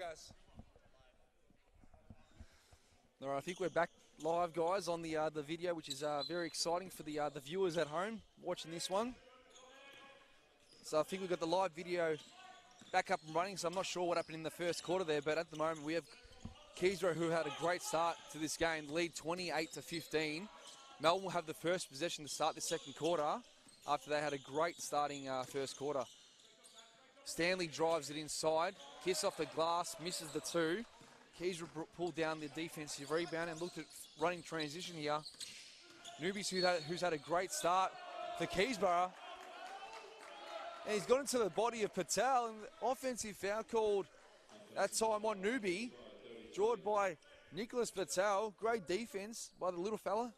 guys. All right, I think we're back live, guys, on the video, which is very exciting for the viewers at home watching this one. So I think we've got the live video back up and running, so I'm not sure what happened in the first quarter there, but at the moment we have Keysborough, who had a great start to this game, lead 28-15. Melbourne will have the first possession to start the second quarter after they had a great starting first quarter. Stanley drives it inside, kiss off the glass, misses the two. Keysborough pulled down the defensive rebound and looked at running transition here. Newbies, who's had a great start for Keysborough. And he's got into the body of Patel, and offensive foul called that time on Newbie, drawn by Nicholas Patel. Great defense by the little fella.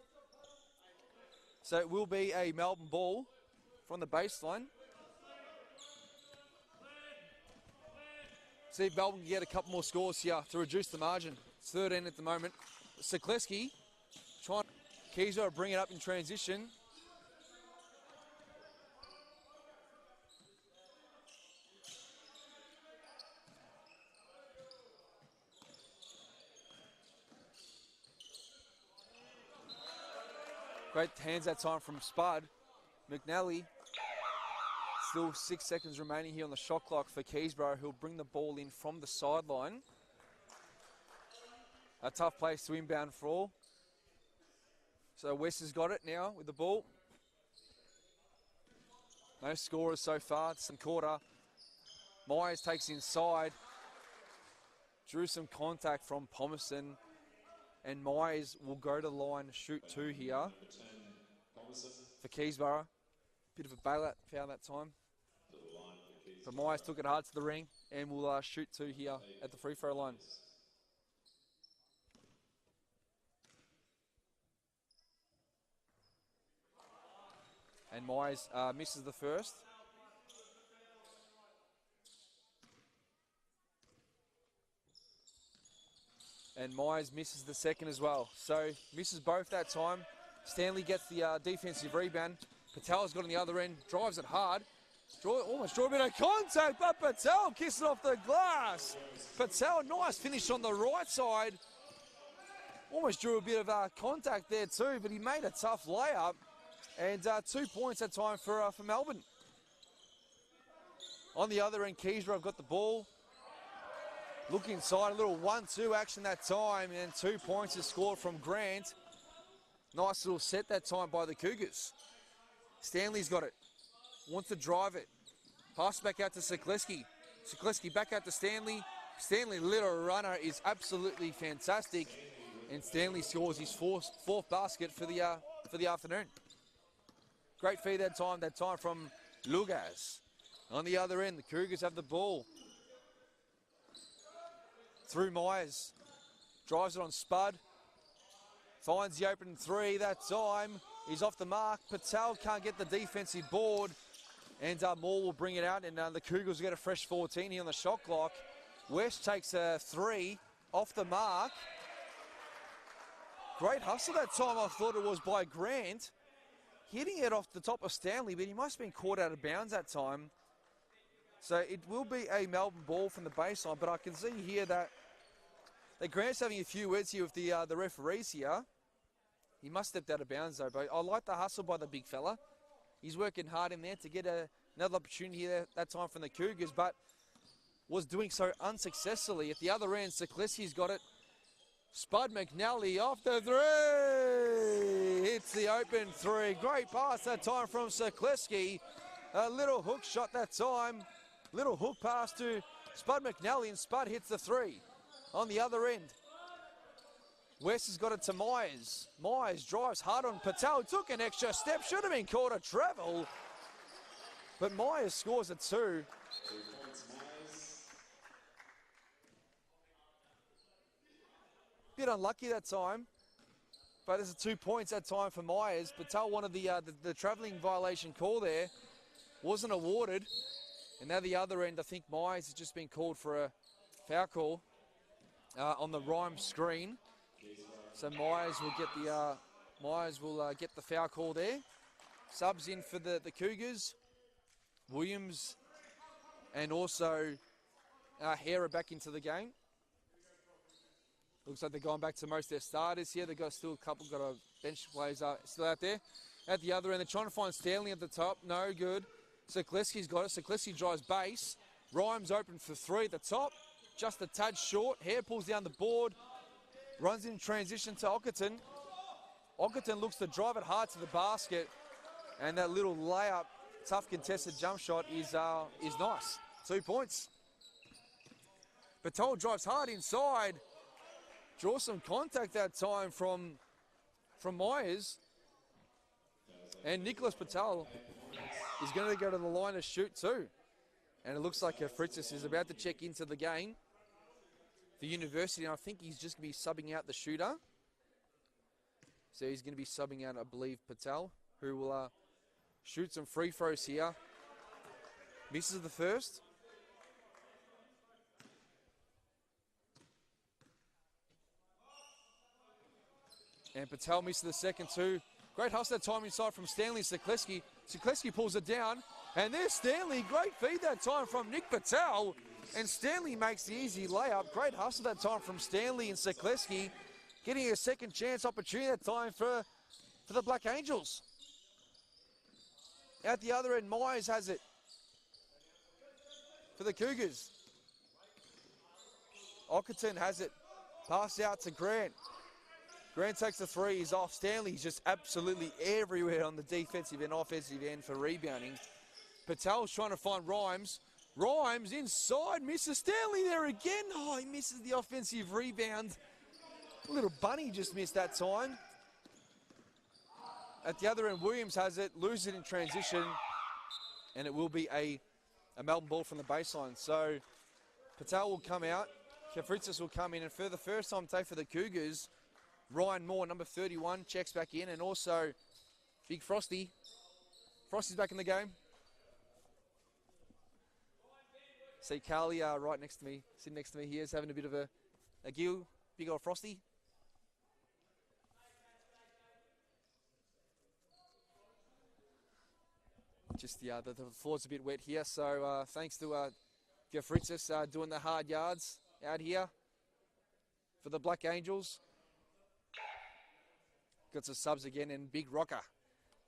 So it will be a Melbourne ball from the baseline. See if Melbourne can get a couple more scores here to reduce the margin. It's 13 at the moment. Sekleski trying. Keysborough bring it up in transition. Great hands that time from Spud. McNally. Still 6 seconds remaining here on the shot clock for Keysborough, who'll bring the ball in from the sideline. A tough place to inbound for all. So West has got it now with the ball. No scorers so far. It's some quarter. Myers takes inside. Drew some contact from Palmerston. And Myers will go to the line to shoot two here for Keysborough. Bit of a bailout foul that time. But Myers took it hard to the ring and will shoot two here at the free throw line. And Myers misses the first. And Myers misses the second as well. So misses both that time. Stanley gets the defensive rebound. Patel's got on the other end, drives it hard. Almost draw a bit of contact, but Patel kissing off the glass. Patel, nice finish on the right side. Almost drew a bit of contact there too, but he made a tough layup. And 2 points at time for Melbourne. On the other end, Keysborough have got the ball. Look inside, a little 1-2 action that time, and 2 points is scored from Grant. Nice little set that time by the Cougars. Stanley's got it. Wants to drive it. Pass back out to Sekleski. Sekleski back out to Stanley. Stanley, little runner, is absolutely fantastic. And Stanley scores his fourth basket for the afternoon. Great feed that time from Lugas. On the other end, the Cougars have the ball. Through Myers. Drives it on Spud. Finds the open three that time. He's off the mark. Patel can't get the defensive board. And Moore will bring it out, and the Cougars will get a fresh 14 here on the shot clock. West takes a three off the mark. Great hustle that time, I thought it was by Grant. Hitting it off the top of Stanley, but he must have been caught out of bounds that time. So it will be a Melbourne ball from the baseline, but I can see here that Grant's having a few words here with the referees here. He must have stepped out of bounds though, but I like the hustle by the big fella. He's working hard in there to get another opportunity there that time from the Cougars, but was doing so unsuccessfully. At the other end, Sekleski's got it. Spud McNally off the three. Hits the open three. Great pass that time from Sekleski. A little hook shot that time. Little hook pass to Spud McNally, and Spud hits the three. On the other end, West has got it to Myers. Myers drives hard on Patel. Took an extra step. Should have been called a travel. But Myers scores a two. Bit unlucky that time. But there's 2 points that time for Myers. Patel wanted the travelling violation call there. Wasn't awarded. And now the other end, I think Myers has just been called for a foul call on the Rhyme screen. So Myers will get the foul call there. Subs in for the Cougars. Williams and also Hera back into the game. Looks like they're going back to most of their starters here. They've got still a couple, got a bench players still out there. At the other end, they're trying to find Stanley at the top. No good. Sekleski's got it. Sekleski drives base. Rhymes open for three at the top. Just a tad short. Hare pulls down the board. Runs in transition to Ockerton. Ockerton looks to drive it hard to the basket. And that little layup, tough contested jump shot is nice. 2 points. Patel drives hard inside. Draws some contact that time from Myers. And Nicholas Patel is going to go to the line to shoot too. And it looks like Fritzis is about to check into the game for University. And I think he's just going to be subbing out the shooter. So he's going to be subbing out, I believe, Patel, who will shoot some free throws here. Misses the first. And Patel misses the second too. Great hustle that time inside from Stanley Sekleski. Sekleski pulls it down. And there's Stanley. Great feed that time from Nick Patel. And Stanley makes the easy layup. Great hustle that time from Stanley and Sekleski. Getting a second chance opportunity that time for the Black Angels. At the other end, Myers has it for the Cougars. Ockerton has it. Pass out to Grant. Grant takes the three, he's off. Stanley's just absolutely everywhere on the defensive and offensive end for rebounding. Patel's trying to find Rhymes. Rhymes inside, misses Stanley there again. Oh, he misses the offensive rebound. Little bunny just missed that time. At the other end, Williams has it, loses it in transition, and it will be a Melbourne ball from the baseline. So Patel will come out, Kefritzis will come in, and for the first time today for the Cougars, Ryan Moore, number 31, checks back in, and also Big Frosty. Frosty's back in the game. See Carly right next to me, sitting next to me here, is having a bit of a giggle. Big old Frosty. Just the floor's a bit wet here, so thanks to Gefritzis doing the hard yards out here for the Black Angels. Got some subs again, and Big Rocker.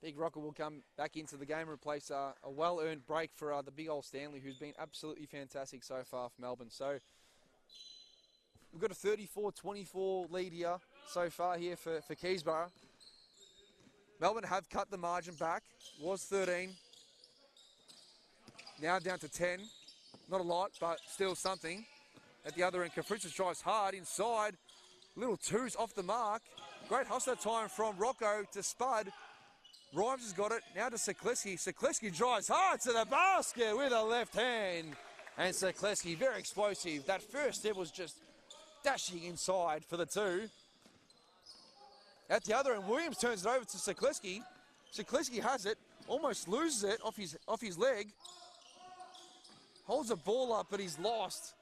Big Rocker will come back into the game and replace a well-earned break for the big old Stanley, who's been absolutely fantastic so far for Melbourne. So we've got a 34-24 lead here so far here for Keysborough. Melbourne have cut the margin back. Was 13. Now down to 10. Not a lot, but still something. At the other end, Kefritzis drives hard inside. Little twos off the mark. Great hustle time from Rocco to Spud. Rhymes has got it. Now to Sekleski. Sekleski drives hard to the basket with a left hand. And Sekleski, very explosive. That first step was just dashing inside for the two. At the other end, Williams turns it over to Sekleski. Sekleski has it. Almost loses it off his leg. Holds the ball up, but he's lost.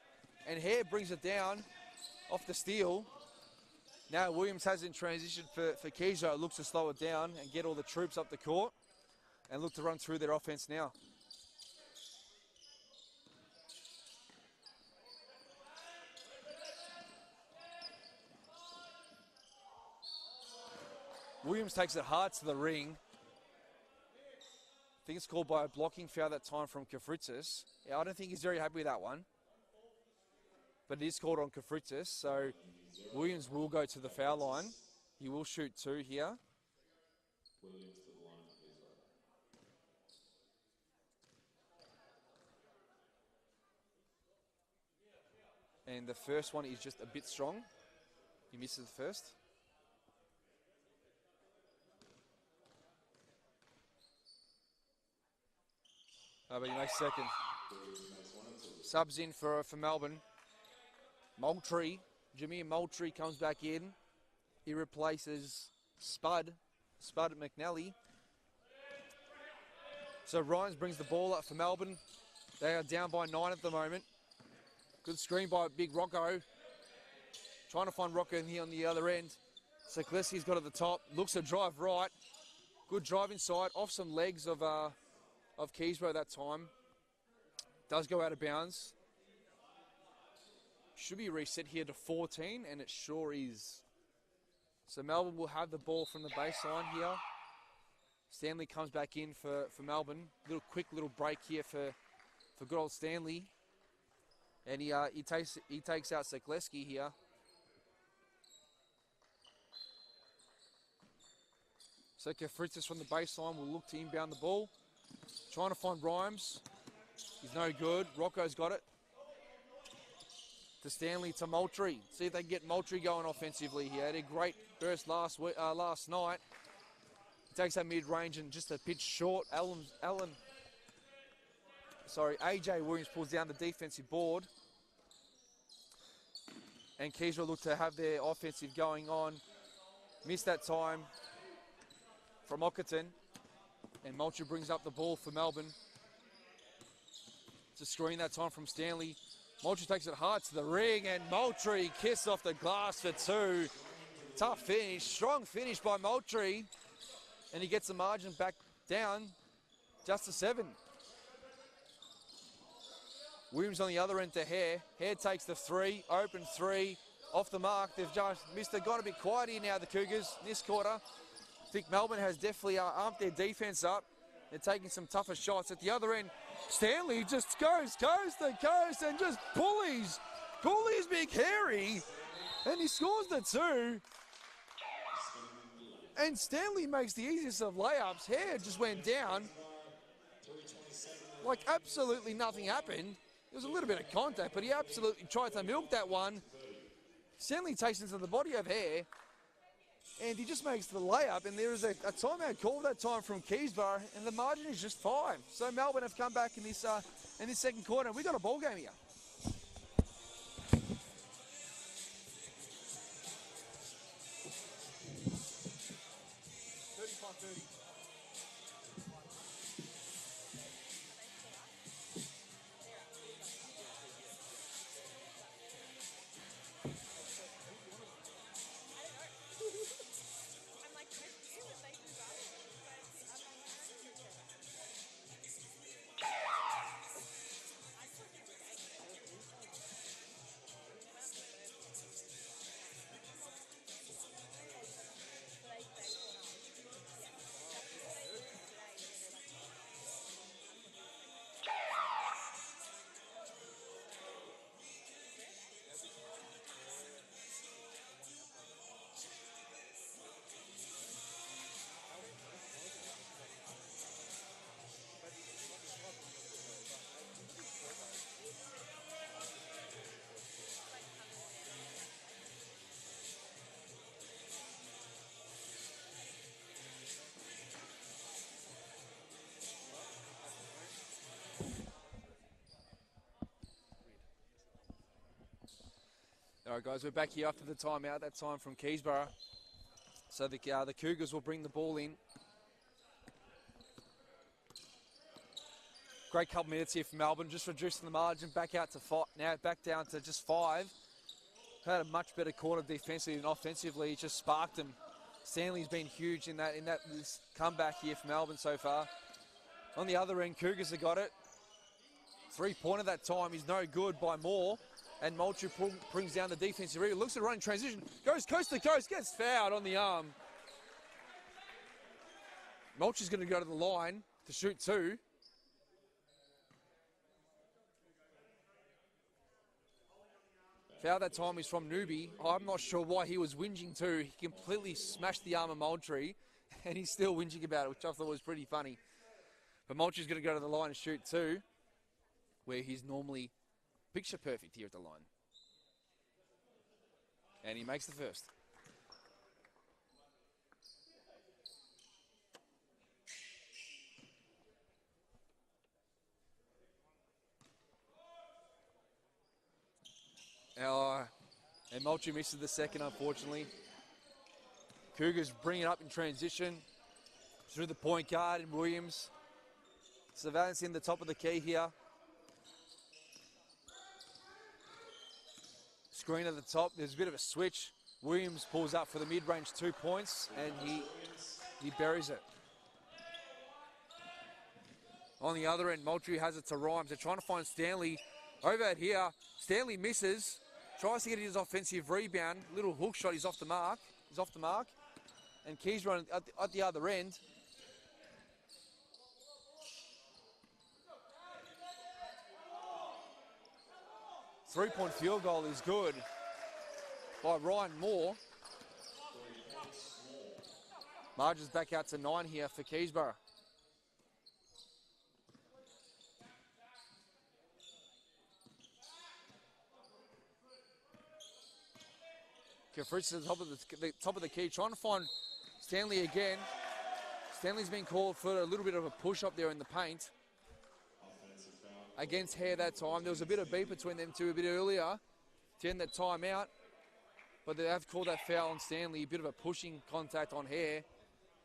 And Hare brings it down off the steal. Now Williams has it in transition for Keysborough. Looks to slow it down and get all the troops up the court and look to run through their offense now. Williams takes it hard to the ring. I think it's called by a blocking foul that time from Kefritzis. Yeah, I don't think he's very happy with that one. But it is called on Kefritzis, so Williams will go to the foul line. He will shoot two here. Williams to the line, please. And the first one is just a bit strong. He misses the first. But he makes second. Subs in for Melbourne. Moultrie, Jameer Moultrie comes back in. He replaces Spud McNally. So Ryans brings the ball up for Melbourne. They are down by 9 at the moment. Good screen by Big Rocco. Trying to find Rocco in here on the other end. Sekleski's got at the top. Looks to drive right. Good drive inside. Off some legs of Keysborough that time. Does go out of bounds. Should be reset here to 14, and it sure is. So Melbourne will have the ball from the baseline here. Stanley comes back in for Melbourne. Quick little break here for good old Stanley. And he takes out Sekleski here. So Kefritis from the baseline will look to inbound the ball. Trying to find Rhymes. He's no good. Rocco's got it. To Stanley, to Moultrie. See if they can get Moultrie going offensively here. Had a great burst last night. He takes that mid-range and just a pitch short. AJ Williams pulls down the defensive board. And Keysborough look to have their offensive going on. Missed that time from Ockerton. And Moultrie brings up the ball for Melbourne. It's a screen that time from Stanley. Moultrie takes it hard to the ring, and Moultrie kissed off the glass for 2. Tough finish, strong finish by Moultrie. And he gets the margin back down just to 7. Williams on the other end to Hare. Hare takes the 3, open 3, off the mark. They've just missed it. Got a bit quiet here now, the Cougars, in this quarter. I think Melbourne has definitely amped their defense up. They're taking some tougher shots. At the other end, Stanley just goes coast to coast and just bullies Big Harry. And he scores the 2. And Stanley makes the easiest of layups. Hare just went down. Like absolutely nothing happened. There was a little bit of contact, but he absolutely tried to milk that one. Stanley takes into the body of Hare, and he just makes the layup, and there is a timeout call that time from Keysborough, and the margin is just 5. So Melbourne have come back in this second quarter, and we've got a ball game here. All right, guys, we're back here after the timeout. That time from Keysborough. So the Cougars will bring the ball in. Great couple minutes here for Melbourne, just reducing the margin back out to 5. Now back down to just 5. Had a much better quarter defensively and offensively. He just sparked them. Stanley's been huge in this comeback here for Melbourne so far. On the other end, Cougars have got it. 3-pointer that time is no good by Moore. And Moultrie brings down the defensive area. Looks at running transition. Goes coast to coast. Gets fouled on the arm. Moultrie's going to go to the line to shoot 2. Foul that time is from Newby. I'm not sure why he was whinging too. He completely smashed the arm of Moultrie. And he's still whinging about it, which I thought was pretty funny. But Moultrie's going to go to the line and shoot 2. Where he's normally picture perfect here at the line. And he makes the first. And Moultrie misses the second, unfortunately. Cougars bring it up in transition through the point guard in Williams. Savannah's in the top of the key here. Screen at the top. There's a bit of a switch. Williams pulls up for the mid-range 2 points, and he buries it. On the other end, Moultrie has it to Rhymes. They're trying to find Stanley over here. Stanley misses, Tries to get his offensive rebound. Little hook shot. He's off the mark. He's off the mark. And Keysborough at the other end. Three-point field goal is good by Ryan Moore. Margins back out to 9 here for Keysborough. Fritz at the top of the key, trying to find Stanley again. Stanley's been called for a little bit of a push up there in the paint. Against Hare that time. There was a bit of beat between them two a bit earlier to end that time out. But they have called that foul on Stanley. A bit of a pushing contact on Hare.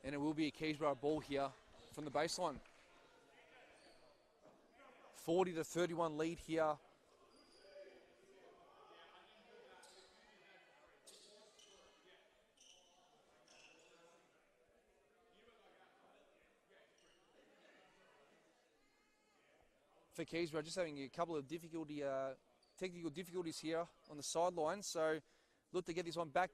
And it will be a Keysborough ball here from the baseline. 40-31 lead here. For Keysborough, just having a couple of technical difficulties here on the sideline. So look to get this one back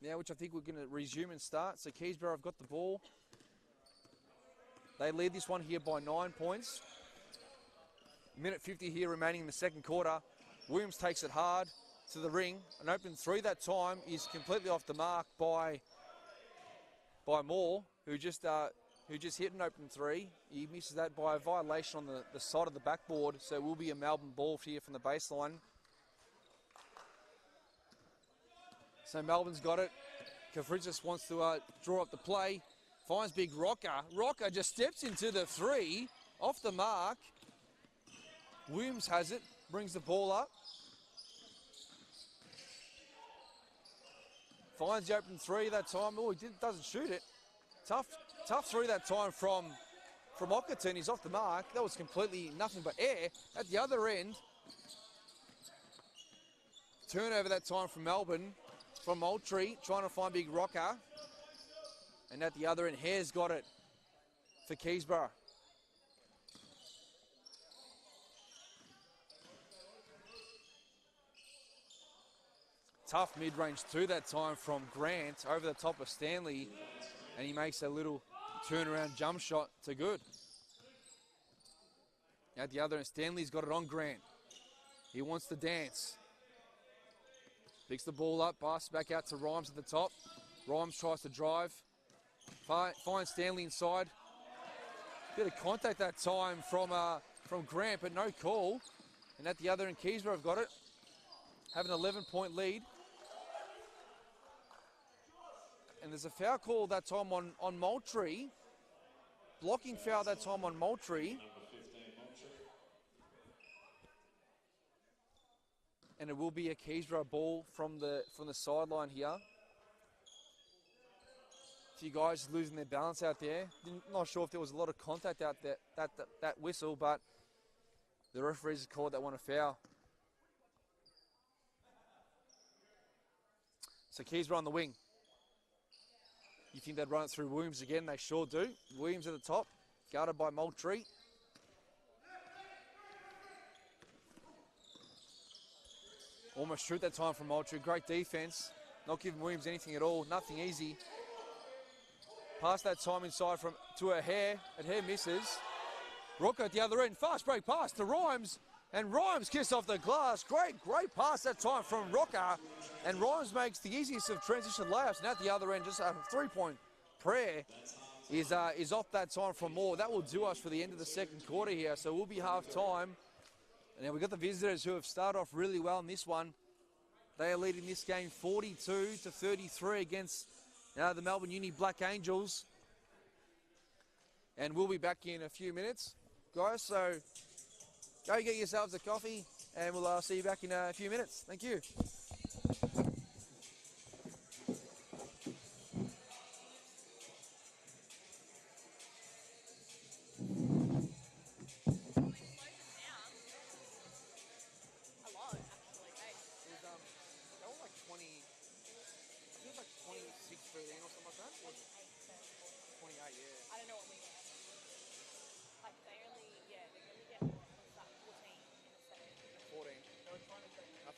now, which I think we're going to resume and start. So Keysborough have got the ball. They lead this one here by 9 points. Minute 50 here remaining in the second quarter. Williams takes it hard to the ring. An open three that time is completely off the mark by Moore, who just hit an open three. He misses that by a violation on the side of the backboard. So it will be a Melbourne ball here from the baseline. So Melbourne's got it. Kafritzis wants to draw up the play. Finds big Rocker. Rocker just steps into the three. Off the mark. Williams has it. Brings the ball up. Finds the open three that time. Oh, he doesn't shoot it. Tough three that time from Ockerton. He's off the mark. That was completely nothing but air. At the other end, turnover that time from Melbourne, from Moultrie, trying to find big Rocker. And at the other end, Hare's got it for Keysborough. Tough mid-range two that time from Grant over the top of Stanley. And he makes a little turnaround jump shot to good. At the other end, Stanley's got it on Grant. He wants to dance. Picks the ball up, passes back out to Rhymes at the top. Rhymes tries to drive. Finds Stanley inside. Bit of contact that time from Grant, but no call. And at the other end, Keysborough have got it. Have an 11-point lead. And there's a foul call that time on Moultrie. Blocking foul that time on Moultrie. And it will be a Keysborough ball from the sideline here. A few guys losing their balance out there. Not sure if there was a lot of contact out there, that whistle, but the referees called that one a foul. So Keysborough on the wing. You think they'd run it through Williams again? They sure do. Williams at the top, guarded by Moultrie. Almost shoot that time from Moultrie. Great defense. Not giving Williams anything at all. Nothing easy. Pass that time inside to a Hare. And Hare misses. Rocco at the other end. Fast break pass to Rhymes. And Rhymes kissed off the glass. Great pass that time from Rocker. And Rhymes makes the easiest of transition layups. And at the other end, just a three-point prayer is off that time from Moore. That will do us for the end of the second quarter here. So we'll be half-time. And now we've got the visitors who have started off really well in this one. They are leading this game 42-33 against the Melbourne Uni Black Angels. And we'll be back in a few minutes, guys. So go get yourselves a coffee, and we'll see you back in a few minutes. Thank you.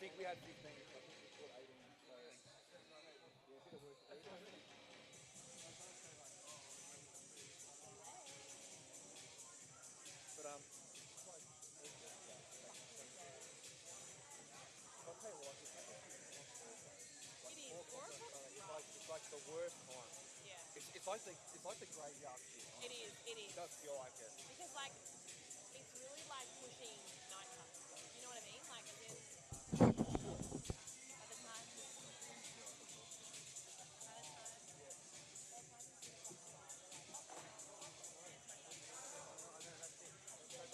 think we had 15. I think we put 18. So yeah, a bit of work to do. But I'll tell you what, it's like It is. 4 o'clock is rough. it's like the worst time. Yeah. It's like the graveyard shift. It is. It It is. does feel like it. Because like it's really like pushing nighttime. You know what I mean? Like as in by the time you have your desk to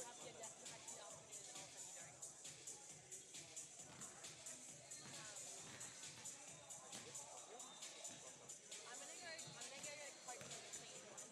act in the afternoon and then all of a sudden you don't. I'm gonna go get a Coke from the clean one.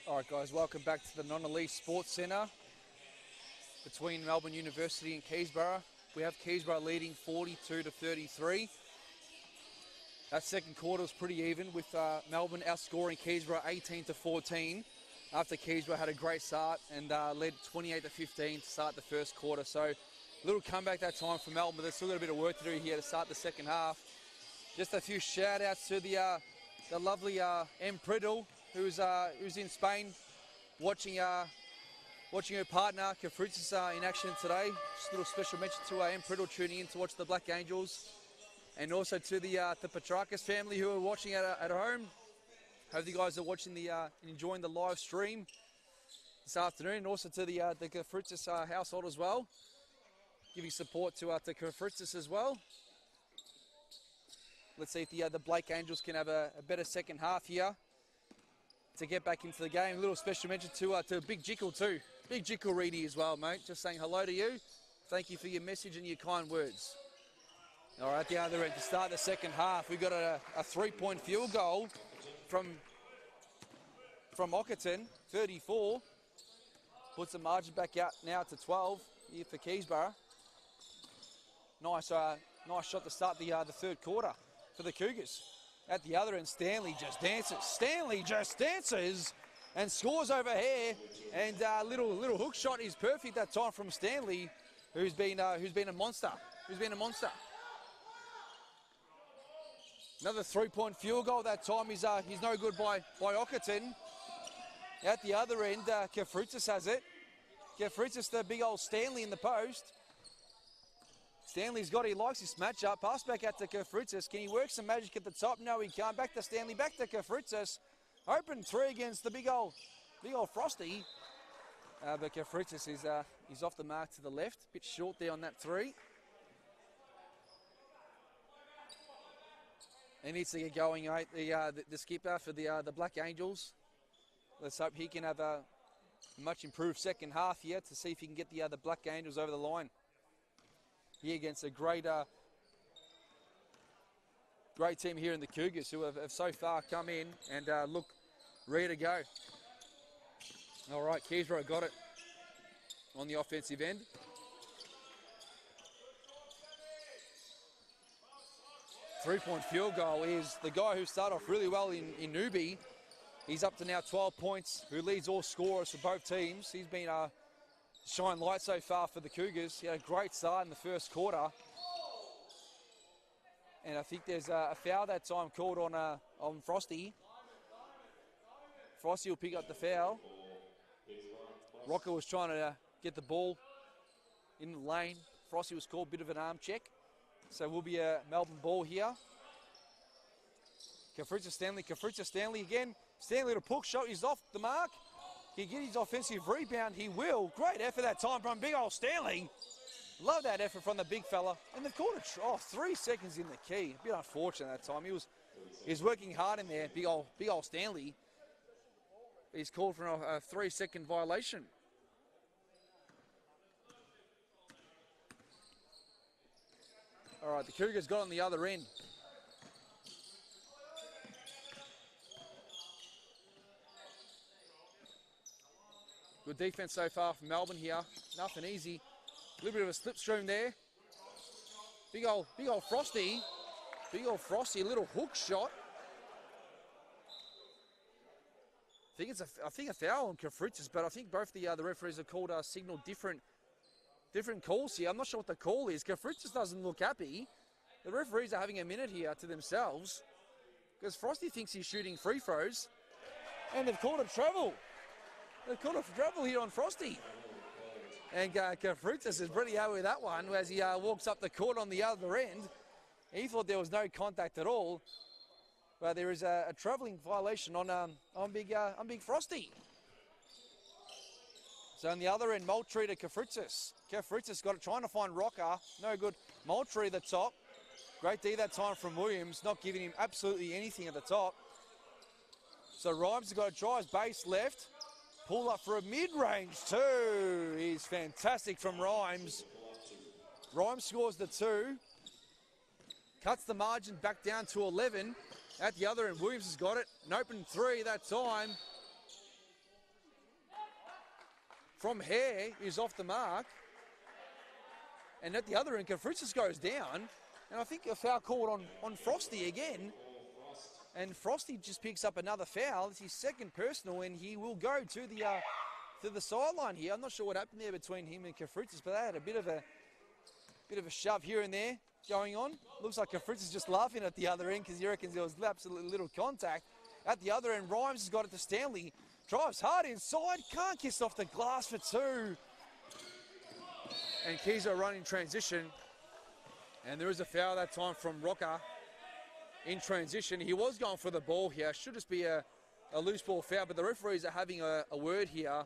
All right, guys, welcome back to the Non-Elite Sports Centre between Melbourne University and Keysborough. We have Keysborough leading 42-33. That second quarter was pretty even, with Melbourne outscoring Keysborough 18-14 after Keysborough had a great start and led 28-15 to start the first quarter. So a little comeback that time for Melbourne, but they've still got a bit of work to do here to start the second half. Just a few shout-outs to the lovely M. Priddle, who's in Spain, watching her partner Kafritzis in action today. Just a little special mention to M. Priddle tuning in to watch the Black Angels, and also to the Petrakis family who are watching at home. Hope you guys are watching enjoying the live stream this afternoon, and also to the Kafritzis household as well, giving support to Kafritzis as well. Let's see if the Blake Angels can have a better second half here to get back into the game. A little special mention to Big Jickle too. Big Jickle Reedy as well, mate. Just saying hello to you. Thank you for your message and your kind words. All right, the other end to start the second half. We've got a 3-point field goal from Ockerton, 34. Puts the margin back out now to 12 here for Keysborough. Nice shot to start the third quarter for the Cougars. At the other end, Stanley just dances. Stanley just dances and scores over here. And little hook shot is perfect that time from Stanley, who's been a monster. Another 3-point field goal that time. He's no good by Ockerton. At the other end, Kafritzis has it. Kafritzis, the big old Stanley in the post. Stanley's got it. He likes this matchup. Pass back out to Kafritzis. Can he work some magic at the top? No, he can't. Back to Stanley. Back to Kafritzis. Open three against the big old Frosty. But Kafritzis is off the mark to the left. Bit short there on that three. He needs to get going, mate. The skipper for the Black Angels. Let's hope he can have a much improved second half here to see if he can get the Black Angels over the line. Here against a great team here in the Cougars, who have so far come in and look ready to go. All right, Keysborough got it on the offensive end. Three-point field goal is the guy who started off really well in Newbie. He's up to now 12 points, who leads all scorers for both teams. He's been shine light so far for the Cougars. He had a great start in the first quarter. And I think there's a foul that time called on Frosty. Frosty will pick up the foul. Rocker was trying to get the ball in the lane. Frosty was called a bit of an arm check. So will be a Melbourne ball here. Kafritzis Stanley again. Stanley, little puck shot, he's off the mark. He get his offensive rebound, he will. Great effort that time from big old Stanley. Love that effort from the big fella. And they've called it 3 seconds in the key. A bit unfortunate that time. He was working hard in there, big old Stanley. He's called for a 3-second violation. All right, the Cougars got on the other end. Good defense so far from Melbourne here. Nothing easy. A little bit of a slipstream there. Big old Frosty. A little hook shot. I think a foul on Kafritzis, but I think both the referees have called signal different calls here. I'm not sure what the call is. Kafritzis doesn't look happy. The referees are having a minute here to themselves because Frosty thinks he's shooting free throws, and they've called a travel. They've called a travel here on Frosty. And Kafritzis is pretty happy with that one as he walks up the court on the other end. He thought there was no contact at all, but there is a travelling violation on Big Frosty. So on the other end, Moultrie to Kafritzis. Kafritzis got it, trying to find Rocker. No good. Moultrie at the top. Great D that time from Williams, not giving him absolutely anything at the top. So Rhymes has got to try his base left. Pull up for a mid-range two. He's fantastic from Rhymes. Rhymes scores the 2. Cuts the margin back down to 11. At the other end, Williams has got it. An open 3 that time. from Hare is off the mark. And at the other end, Kafritzis goes down. And I think a foul called on Frosty again. And Frosty just picks up another foul. It's his second personal, and he will go to the sideline here. I'm not sure what happened there between him and Kafritzis, but they had a bit of a shove here and there going on. Looks like Kafritzis just laughing at the other end because he reckons there was absolutely little contact. At the other end, Rhymes has got it to Stanley. Drives hard inside, can't kiss off the glass for two. And Keysborough running transition. And there is a foul that time from Rocker in transition. He was going for the ball here. Should just be a loose ball foul, but the referees are having a word here.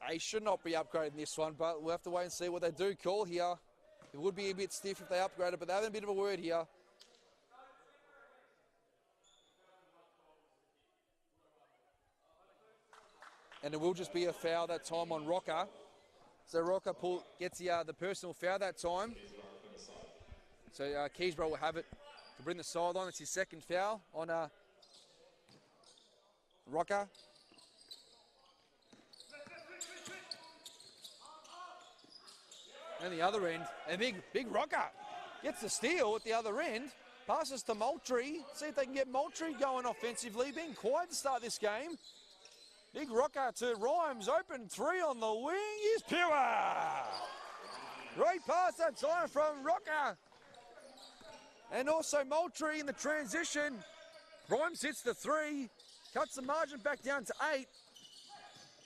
They should not be upgrading this one, but we'll have to wait and see what they do call here. It would be a bit stiff if they upgraded, but they're having a bit of a word here. And it will just be a foul that time on Rocker. So Rocker gets the personal foul that time. So Keysborough will have it to bring the sideline. It's his second foul on Rocker. And the other end, a big Rocker gets the steal at the other end. Passes to Moultrie. See if they can get Moultrie going offensively. Being quiet to start this game. Big Rocker to Rhymes. Open three on the wing. Here's Pure. Great pass that time from Rocker. And also Moultrie in the transition. Rhymes hits the three. Cuts the margin back down to 8.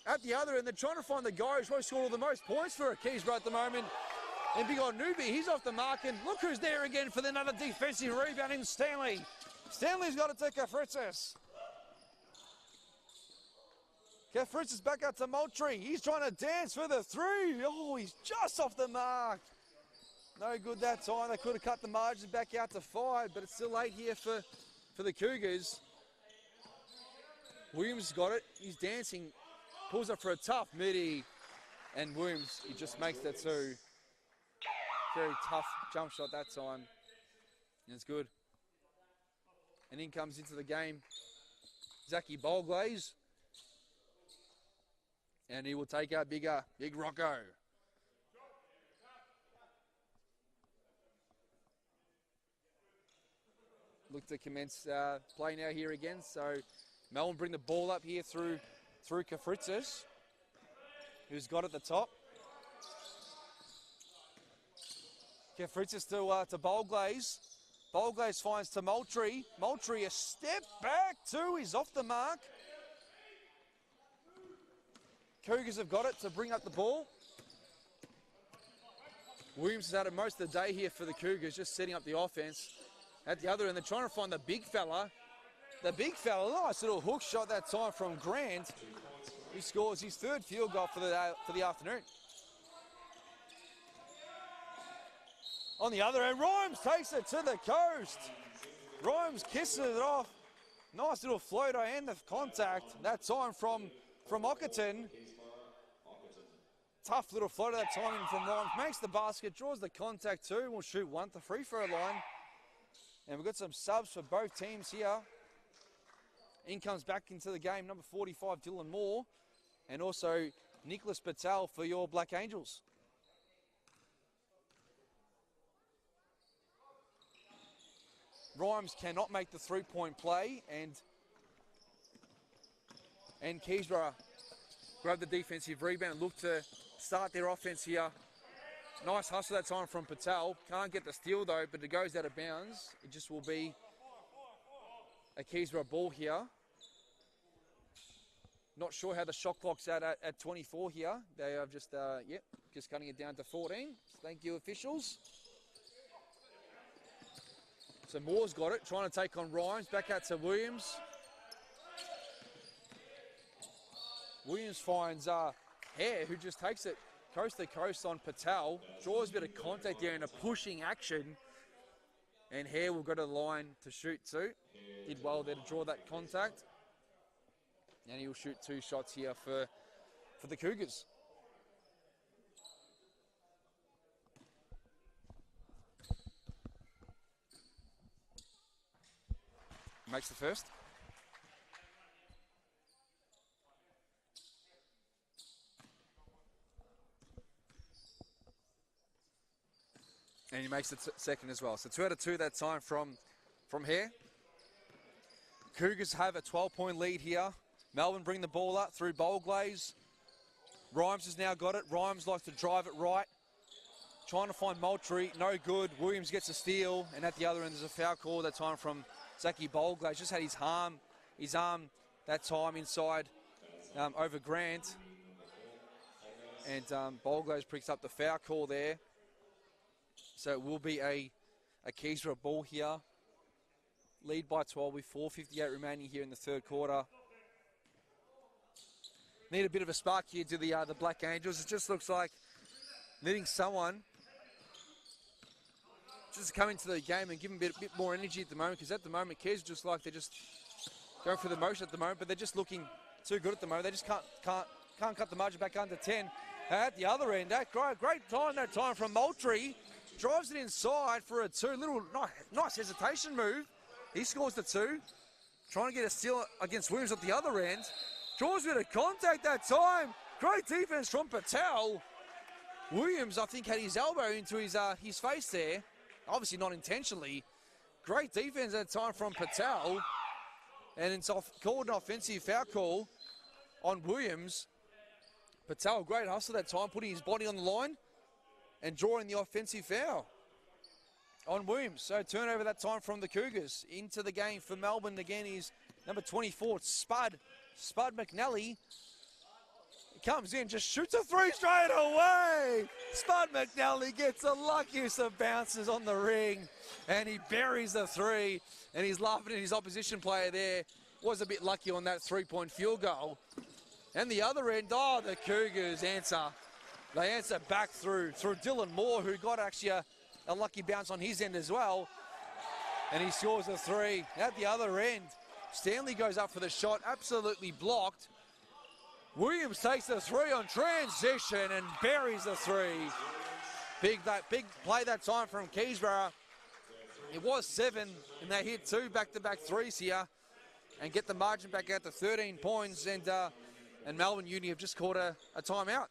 At the other end, they're trying to find the guy who's probably scored all the most points for Keysborough at the moment. And big old Newbie, he's off the mark. And look who's there again for another defensive rebound in Stanley. Stanley's got it to Kafritzis. Kafritzis back out to Moultrie. He's trying to dance for the three. Oh, he's just off the mark. No good that time. They could have cut the margin back out to 5, but it's still 8 here for the Cougars. Williams got it. He's dancing. Pulls up for a tough midi. And Williams, he just makes that 2. Very tough jump shot that time. And it's good. And in comes into the game Zachy Bolglaze. And he will take out Big Rocco. Look to commence play now here again. So Melbourne bring the ball up here through Kafritzis, who's got at the top. Kafritzis to Bolglaze. Bolglaze finds to Moultrie. Moultrie a step back too. He's off the mark. Cougars have got it to bring up the ball. Williams has had it most of the day here for the Cougars, just setting up the offense. At the other end, they're trying to find the big fella. The big fella, nice little hook shot that time from Grant. He scores his 3rd field goal for the afternoon. On the other end, Rhymes takes it to the coast. Rhymes kisses it off. Nice little floater and the contact. That time from Ockerton. Tough little floater that time in from Rhymes. Makes the basket, draws the contact too. We'll shoot 1 to free throw line. And we've got some subs for both teams here. In comes back into the game, number 45, Dylan Moore. And also Nicholas Patel for your Black Angels. Rhymes cannot make the 3-point play, and Keysborough grab the defensive rebound, look to start their offense here. Nice hustle that time from Patel. Can't get the steal though, but it goes out of bounds. It just will be a Keysborough ball here. Not sure how the shot clock's at 24 here. They have just cutting it down to 14. Thank you, officials. So Moore's got it, trying to take on Rhymes. Back out to Williams. Williams finds Hare, who just takes it coast to coast on Patel. Draws a bit of contact there in a pushing action. And Hare will go to the line to shoot 2. Did well there to draw that contact. And he'll shoot 2 shots here for the Cougars. Makes the first. And he makes the second as well. So 2 out of 2 that time from Hare. Cougars have a 12-point lead here. Melbourne bring the ball up through Bowglaze. Rhymes has now got it. Rhymes likes to drive it right. Trying to find Moultrie, no good. Williams gets a steal, and at the other end there's a foul call that time from Zachy Bowglaze. Just had his arm that time inside over Grant. And Bowglaze picks up the foul call there. So it will be a Keysborough ball here. Lead by 12 with 4:58 remaining here in the third quarter. Need a bit of a spark here to the Black Angels. It just looks like needing someone just to come into the game and give them a bit more energy at the moment, because at the moment, Keys just like they're just going through the motion at the moment, but they're just looking too good at the moment. They just can't cut the margin back under 10. At the other end, that great time from Moultrie. Drives it inside for a 2. Little nice hesitation move. He scores the 2. Trying to get a steal against Williams at the other end. Draws a bit of contact that time. Great defense from Patel. Williams, I think, had his elbow into his face there. Obviously not intentionally. Great defense that time from Patel. And it's called an offensive foul call on Williams. Patel, great hustle that time, putting his body on the line and drawing the offensive foul on Williams. So turnover that time from the Cougars. Into the game for Melbourne again is number 24, Spud McNally. He comes in, just shoots a 3 straight away. Spud McNally gets the luckiest of bounces on the ring, and he buries the 3, and he's laughing at his opposition player there. Was a bit lucky on that 3-point field goal. And the other end, the Cougars answer. They answer back through Dylan Moore, who got actually a lucky bounce on his end as well. And he scores a 3. At the other end, Stanley goes up for the shot, absolutely blocked. Williams takes the 3 on transition and buries the 3. Big play that time from Keysborough. It was 7, and they hit 2 back-to-back 3s here and get the margin back out to 13 points. And Melbourne Uni have just caught a timeout.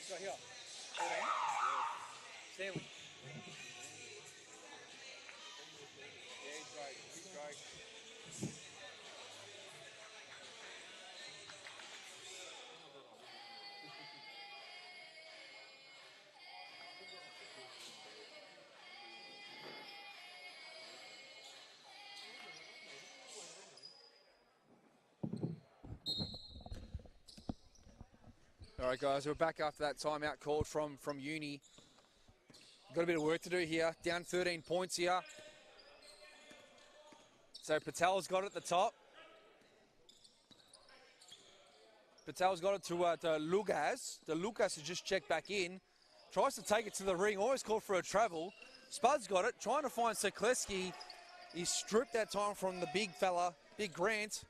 Right here. 14. Stanley. Yeah, he's great. He's great. All right, guys, we're back after that timeout called from Uni. Got a bit of work to do here. Down 13 points here. So Patel's got it at the top. Patel's got it to Lugas. The Lugas has just checked back in. Tries to take it to the ring. Always called for a travel. Spud's got it. Trying to find Sekleski. He's stripped that time from the big fella, Big Grant.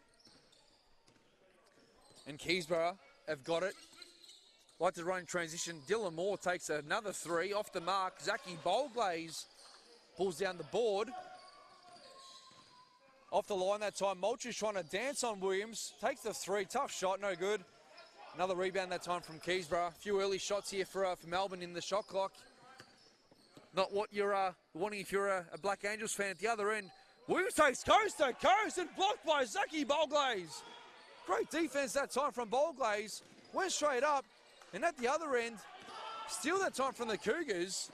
And Keysborough have got it. Like to run in transition. Dylan Moore takes another 3 off the mark. Zachy Bowglaze pulls down the board. Off the line that time. Moultrie's trying to dance on Williams. Takes the 3. Tough shot, no good. Another rebound that time from Keysborough. A few early shots here for Melbourne in the shot clock. Not what you're wanting if you're a Black Angels fan at the other end. Williams takes coast to coast and blocked by Zachy Bowglaze. Great defense that time from Bowglaze. Went straight up. And at the other end, steal that time from the Cougars.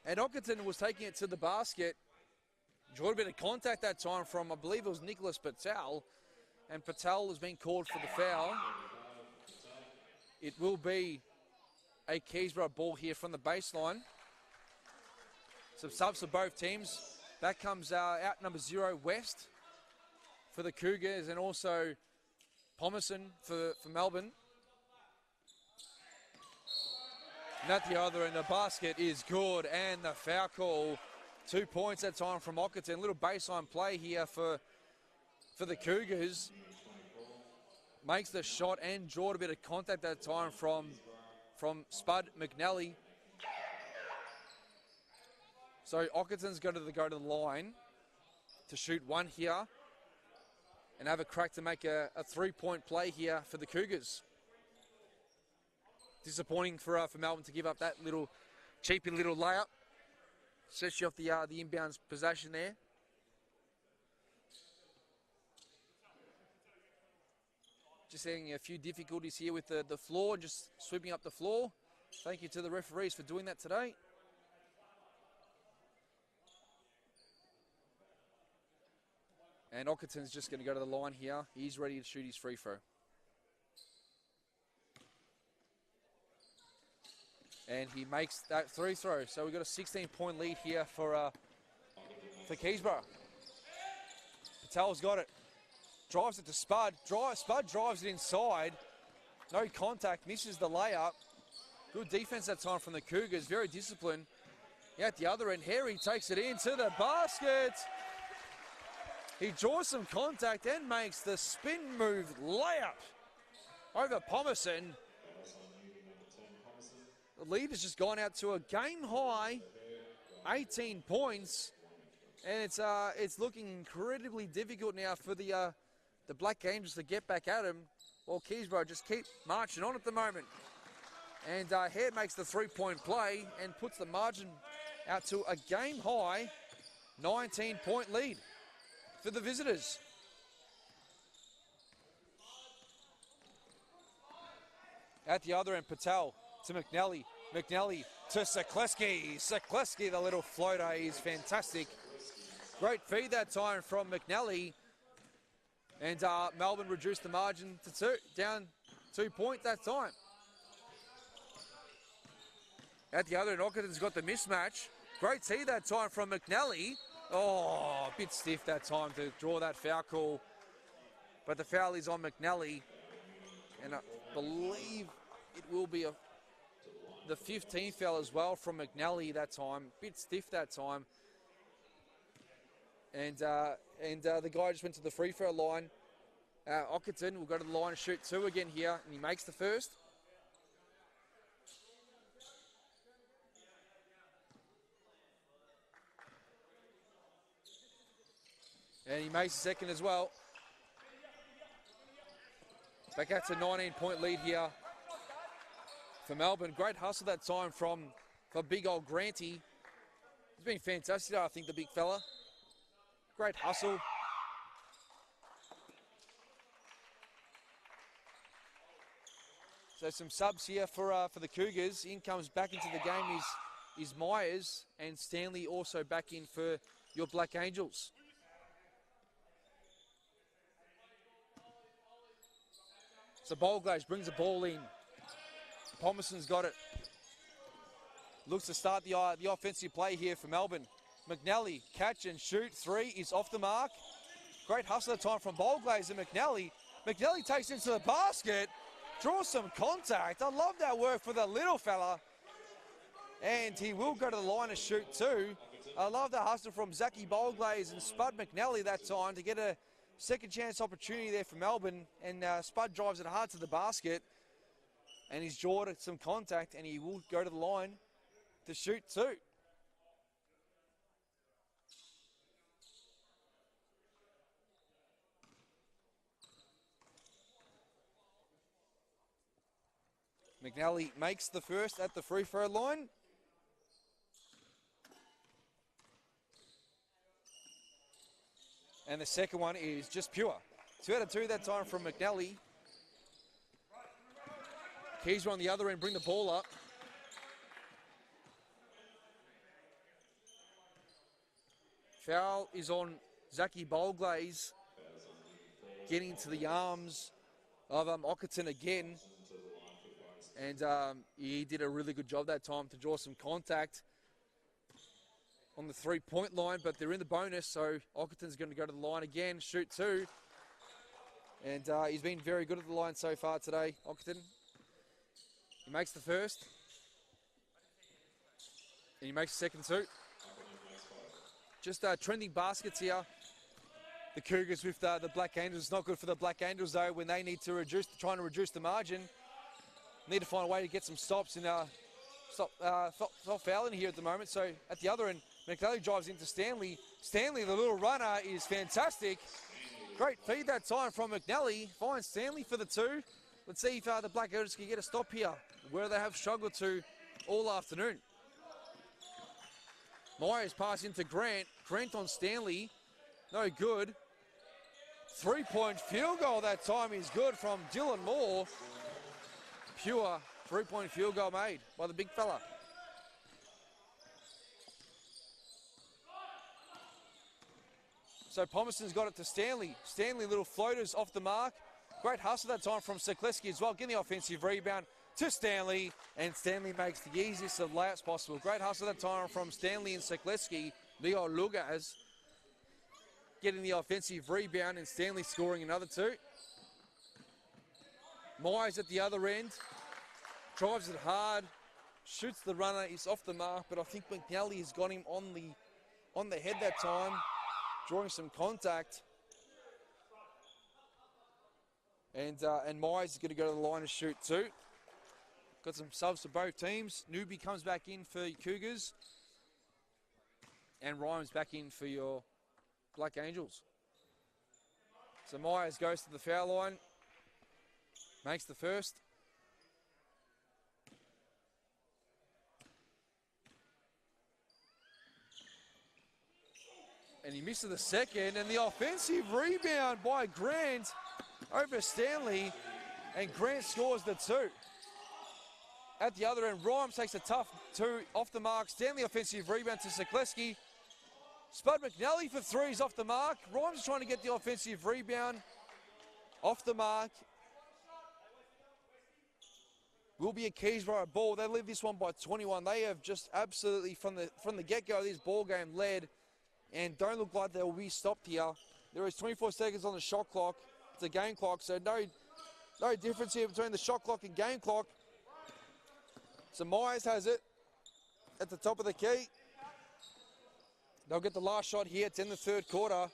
And Ockerton was taking it to the basket. Enjoyed a bit of contact that time from, I believe it was Nicholas Patel. And Patel has been called for the foul. It will be a Keysborough ball here from the baseline. Some subs for both teams. Back comes out number 0, West, for the Cougars, and also Pomerson for Melbourne. And at the other end, the basket is good, and the foul call. 2 points that time from Ockerton. Little baseline play here for the Cougars. Makes the shot and drawed a bit of contact that time from Spud McNally. So Ockerton's going to go to the line to shoot one here and have a crack to make a 3-point play here for the Cougars. Disappointing for Melbourne to give up that little cheapy little layup, especially off the inbounds possession there. Just having a few difficulties here with the floor, just sweeping up the floor. Thank you to the referees for doing that today. And Ockerton's just going to go to the line here. He's ready to shoot his free throw. And he makes that free throw. So we've got a 16-point lead here for Keysborough. Patel's got it. Drives it to Spud. Spud drives it inside. No contact. Misses the layup. Good defense that time from the Cougars. Very disciplined. At the other end, Harry takes it into the basket. He draws some contact and makes the spin move layup over Pomerson. The lead has just gone out to a game-high 18 points. And it's looking incredibly difficult now for the Black Angels to get back at him. While Keysborough just keep marching on at the moment. And Hare makes the 3-point play and puts the margin out to a game-high 19-point lead for the visitors. At the other end, Patel to McNally. McNally to Sekleski. Sekleski, the little floater, is fantastic. Great feed that time from McNally. And Melbourne reduced the margin to 2, down 2 points that time. At the other end, Ockerton's got the mismatch. Great tee that time from McNally. Oh, a bit stiff that time to draw that foul call. But the foul is on McNally. And I believe it will be the 15th foul as well from McNally that time. Bit stiff that time. And the guy just went to the free throw line. Ockerton will go to the line and shoot 2 again here. And he makes the first. And he makes the second as well. Back out to 19-point lead here for Melbourne. Great hustle that time from big old Granty. He's been fantastic, I think, the big fella. Great hustle. So some subs here for the Cougars. In comes back into the game is Myers, and Stanley also back in for your Black Angels. So Bolglaze brings the ball in. Pomerson's got it. Looks to start the offensive play here for Melbourne. McNally, catch and shoot. 3 is off the mark. Great hustle that time from Bolglaze and McNally. McNally takes into the basket. Draws some contact. I love that work for the little fella. And he will go to the line and shoot 2. I love the hustle from Zachy Bolglaze and Spud McNally that time to get a second chance opportunity there for Melbourne, and Spud drives it hard to the basket, and he's drawn some contact, and he will go to the line to shoot 2. McNally makes the first at the free throw line. And the second one is just pure. 2 out of 2 that time from McNally. Keysborough on the other end, bring the ball up. Foul is on Zachy Bolglaze. getting into the arms of Ockerton again. And he did a really good job that time to draw some contact on the 3-point line, but they're in the bonus, so Ockerton's going to go to the line again, shoot 2. And he's been very good at the line so far today, Ockerton. He makes the first. And he makes the second 2. Just trending baskets here. The Cougars with the Black Angels. It's not good for the Black Angels, though, when they need to trying to reduce the margin. Need to find a way to get some stops and stop fouling here at the moment. So at the other end, McNally drives into Stanley. Stanley, the little runner, is fantastic. Great feed that time from McNally. Finds Stanley for the 2. Let's see if the Black Angels can get a stop here, where they have struggled to all afternoon. Myers pass into Grant. Grant on Stanley. No good. 3-point field goal that time is good from Dylan Moore. Pure 3-point field goal made by the big fella. So Pomerson's got it to Stanley. Stanley, little floaters off the mark. Great hustle that time from Sekleski as well. Getting the offensive rebound to Stanley. And Stanley makes the easiest of layups possible. Great hustle that time from Stanley and Sekleski. Leo Lugas getting the offensive rebound and Stanley scoring another 2. Myers at the other end. Drives it hard. Shoots the runner. Is off the mark. But I think McNally has got him on the head that time. Drawing some contact. And Myers is going to go to the line and shoot 2. Got some subs for both teams. Newbie comes back in for Cougars. And Rhymes back in for your Black Angels. So Myers goes to the foul line. Makes the first. And he misses the second. And the offensive rebound by Grant over Stanley. And Grant scores the 2. At the other end, Rhymes takes a tough 2 off the mark. Stanley offensive rebound to Sekleski. Spud McNally for 3s off the mark. Rhymes is trying to get the offensive rebound off the mark. Will be a Keysborough ball. They lead this one by 21. They have just absolutely, from the get-go of this ball game, led and don't look like they will be stopped here. There is 24 seconds on the shot clock. It's a game clock, so no difference here between the shot clock and game clock. So Myers has it at the top of the key. They'll get the last shot here. It's in the 3rd quarter.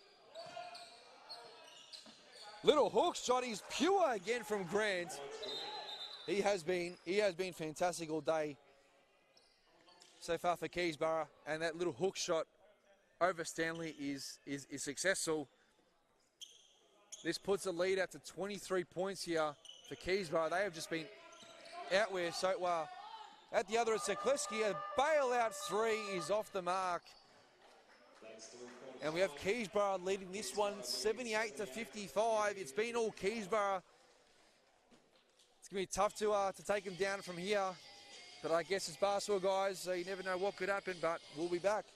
Little hook shot is pure again from Grant. He has been fantastic all day so far for Keysborough, and that little hook shot over Stanley is successful. This puts the lead out to 23 points here for Keysborough. They have just been out with so well. At the other, it's Sekleski. A bailout 3 is off the mark. And we have Keysborough leading this one 78-55. It's been all Keysborough. It's going to be tough to take them down from here. But I guess it's basketball, guys, so you never know what could happen, but we'll be back.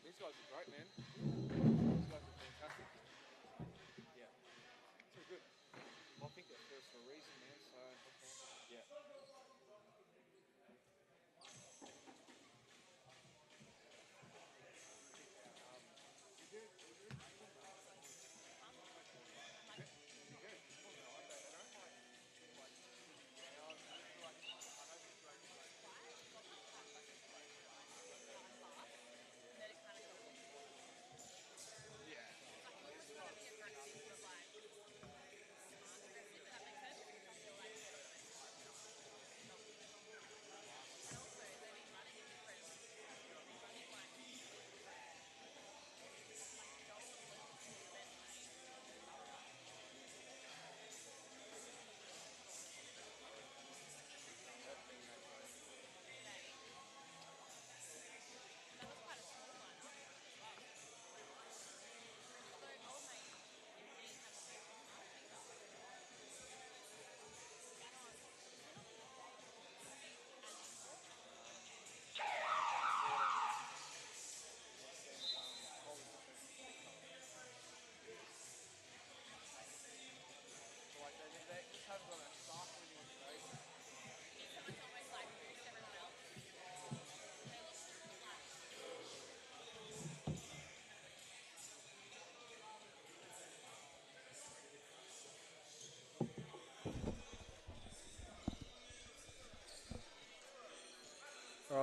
These guys are great, man. These guys are fantastic. Yeah. So good. I think they're first for a reason, man, so yeah.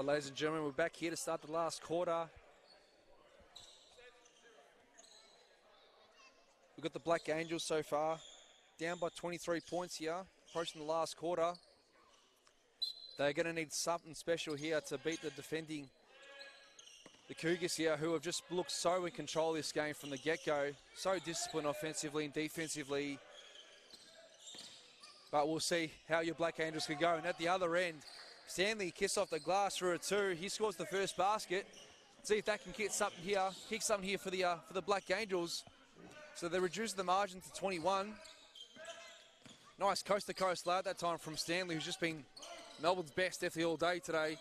Right, ladies and gentlemen, we're back here to start the last quarter. We've got the Black Angels so far, down by 23 points here, approaching the last quarter. They're going to need something special here to beat the defending, the Cougars here, who have just looked so in control of this game from the get-go. So disciplined offensively and defensively. But we'll see how your Black Angels can go. And at the other end, Stanley kicks off the glass through a 2. He scores the first basket. See if that can kick something here for the Black Angels. So they reduce the margin to 21. Nice coast-to-coast lay at that time from Stanley, who's just been Melbourne's best definitely all day today.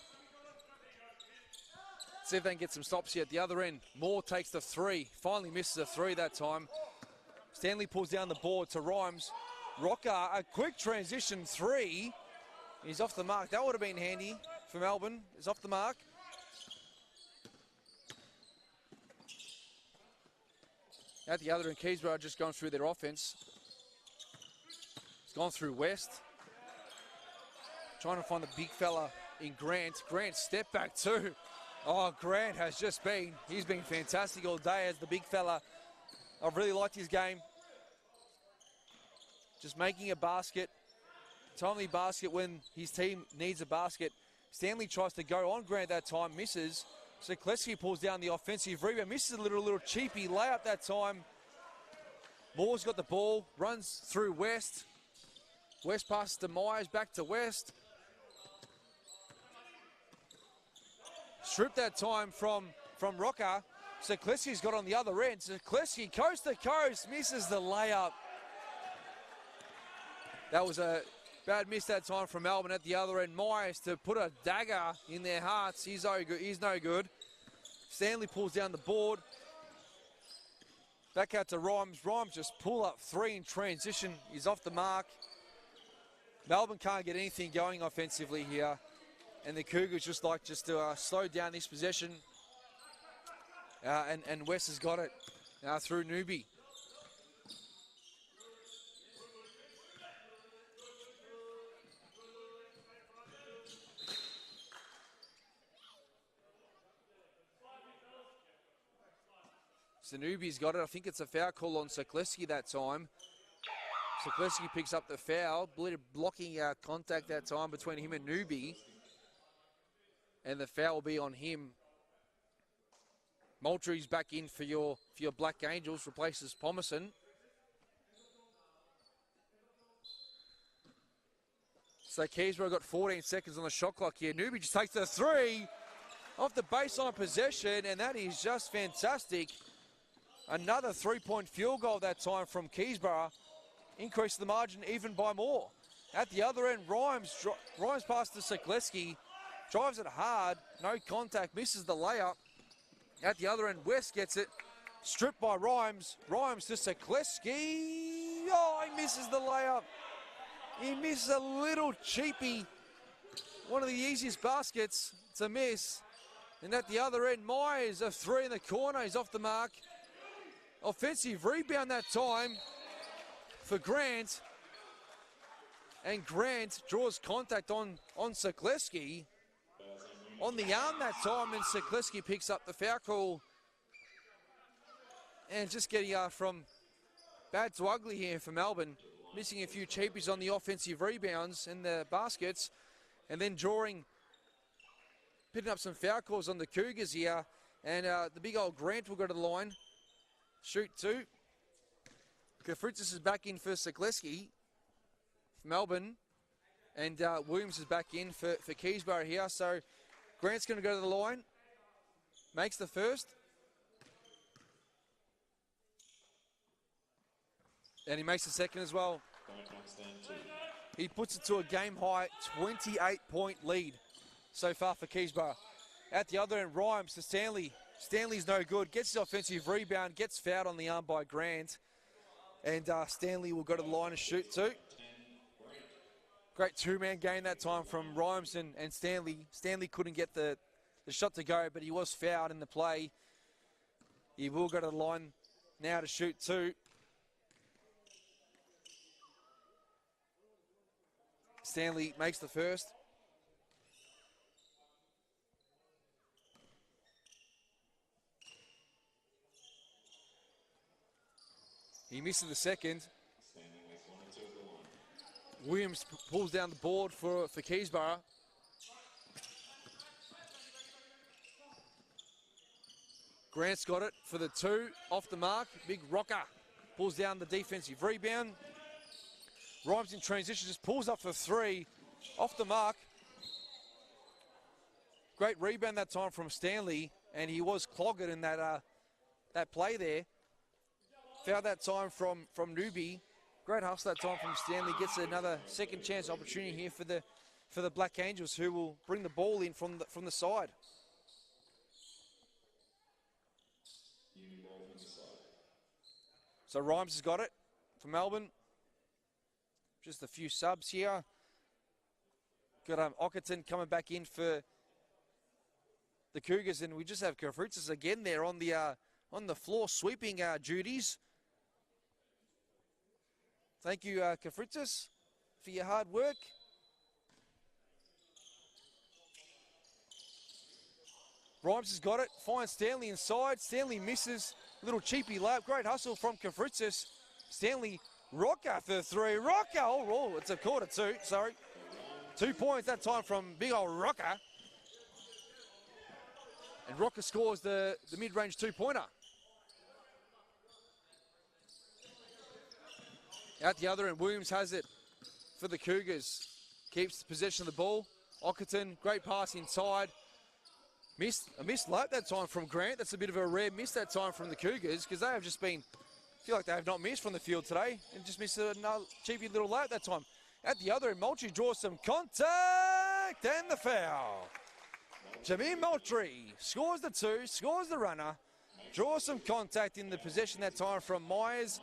See if they can get some stops here at the other end. Moore takes the 3. Finally misses a 3 that time. Stanley pulls down the board to Rhymes. Rocker, a quick transition 3. He's off the mark. That would have been handy for Melbourne. He's off the mark. At the other end, Keysborough just gone through their offense. It's gone through West. Trying to find the big fella in Grant. Grant step back too. Oh, Grant has just been, he's been fantastic all day as the big fella. I've really liked his game. Just making a basket. Timely basket when his team needs a basket. Stanley tries to go on Grant that time, misses. So Kleski pulls down the offensive rebound, misses a little cheapy layup that time. Moore's got the ball, runs through West. West passes to Myers, back to West. Stripped that time from Rocker. So Kleski's got on the other end. So Kleski coast to coast, misses the layup. That was a bad miss that time from Melbourne at the other end. Myers to put a dagger in their hearts. He's no good. Stanley pulls down the board. Back out to Rhymes. Rhymes just pull up 3 in transition. He's off the mark. Melbourne can't get anything going offensively here. And the Cougars just to slow down this possession. And West has got it through Newbie. So Newbie's got it. I think it's a foul call on Sokleski that time. Sokleski picks up the foul, blocking contact that time between him and Newbie. And the foul will be on him. Moultrie's back in for your Black Angels, replaces Pomerson. So Keysborough got 14 seconds on the shot clock here. Newbie just takes the 3 off the baseline possession, and that is just fantastic. Another 3-point field goal that time from Keysborough. Increased the margin even by more. At the other end, Rhymes passes to Sokleski. Drives it hard, no contact, misses the layup. At the other end, West gets it. Stripped by Rhymes. Rhymes to Sokleski. Oh, he misses the layup. He misses a little cheapy. One of the easiest baskets to miss. And at the other end, Myers, a 3 in the corner. He's off the mark. Offensive rebound that time for Grant. And Grant draws contact on Sokleski. On the arm that time, and Sokleski picks up the foul call. And just getting from bad to ugly here for Melbourne. Missing a few cheapies on the offensive rebounds and the baskets. And then picking up some foul calls on the Cougars here. And the big old Grant will go to the line. Shoot 2. Kafritzis is back in for Sokleski for Melbourne. And Williams is back in for Keysborough here. So Grant's going to go to the line. Makes the first. And he makes the second as well. He puts it to a game-high 28-point lead so far for Keysborough. At the other end, Rhymes to Stanley. Stanley's no good. Gets the offensive rebound. Gets fouled on the arm by Grant. And Stanley will go to the line and shoot 2. Great two-man game that time from Rhymes and Stanley. Stanley couldn't get the shot to go, but he was fouled in the play. He will go to the line now to shoot 2. Stanley makes the first. He misses the second. Standing with 1 and 2 at the line. Williams pulls down the board for Keysborough. Grant's got it for the 2, off the mark. Big rocker pulls down the defensive rebound. Rhymes in transition, just pulls up for 3, off the mark. Great rebound that time from Stanley, and he was clogged in that play there. Foul that time from Newbie. Great hustle that time from Stanley. Gets another second chance opportunity here for the Black Angels, who will bring the ball in from the side. Union ball from the side. So Rhymes has got it for Melbourne. Just a few subs here. Got Ockerton coming back in for the Cougars, and we just have Kafritzis again there on the floor sweeping duties. Thank you, Kafritzis, for your hard work. Rhymes has got it, finds Stanley inside. Stanley misses, little cheapy layup. Great hustle from Kafritzis. Stanley, rocker for 3. Rocker, oh, it's a quarter 2, sorry. 2 points that time from big old Rocker. And Rocker scores the mid-range 2-pointer. Out the other end, Williams has it for the Cougars. Keeps possession of the ball. Ockerton, great pass inside. A missed layup that time from Grant. That's a bit of a rare miss that time from the Cougars, because they have just been, feel like they have not missed from the field today, and just missed another cheapy little layup that time. At the other end, Moultrie draws some contact, and the foul. Jameer Moultrie scores the 2, scores the runner, draws some contact in the possession that time from Myers,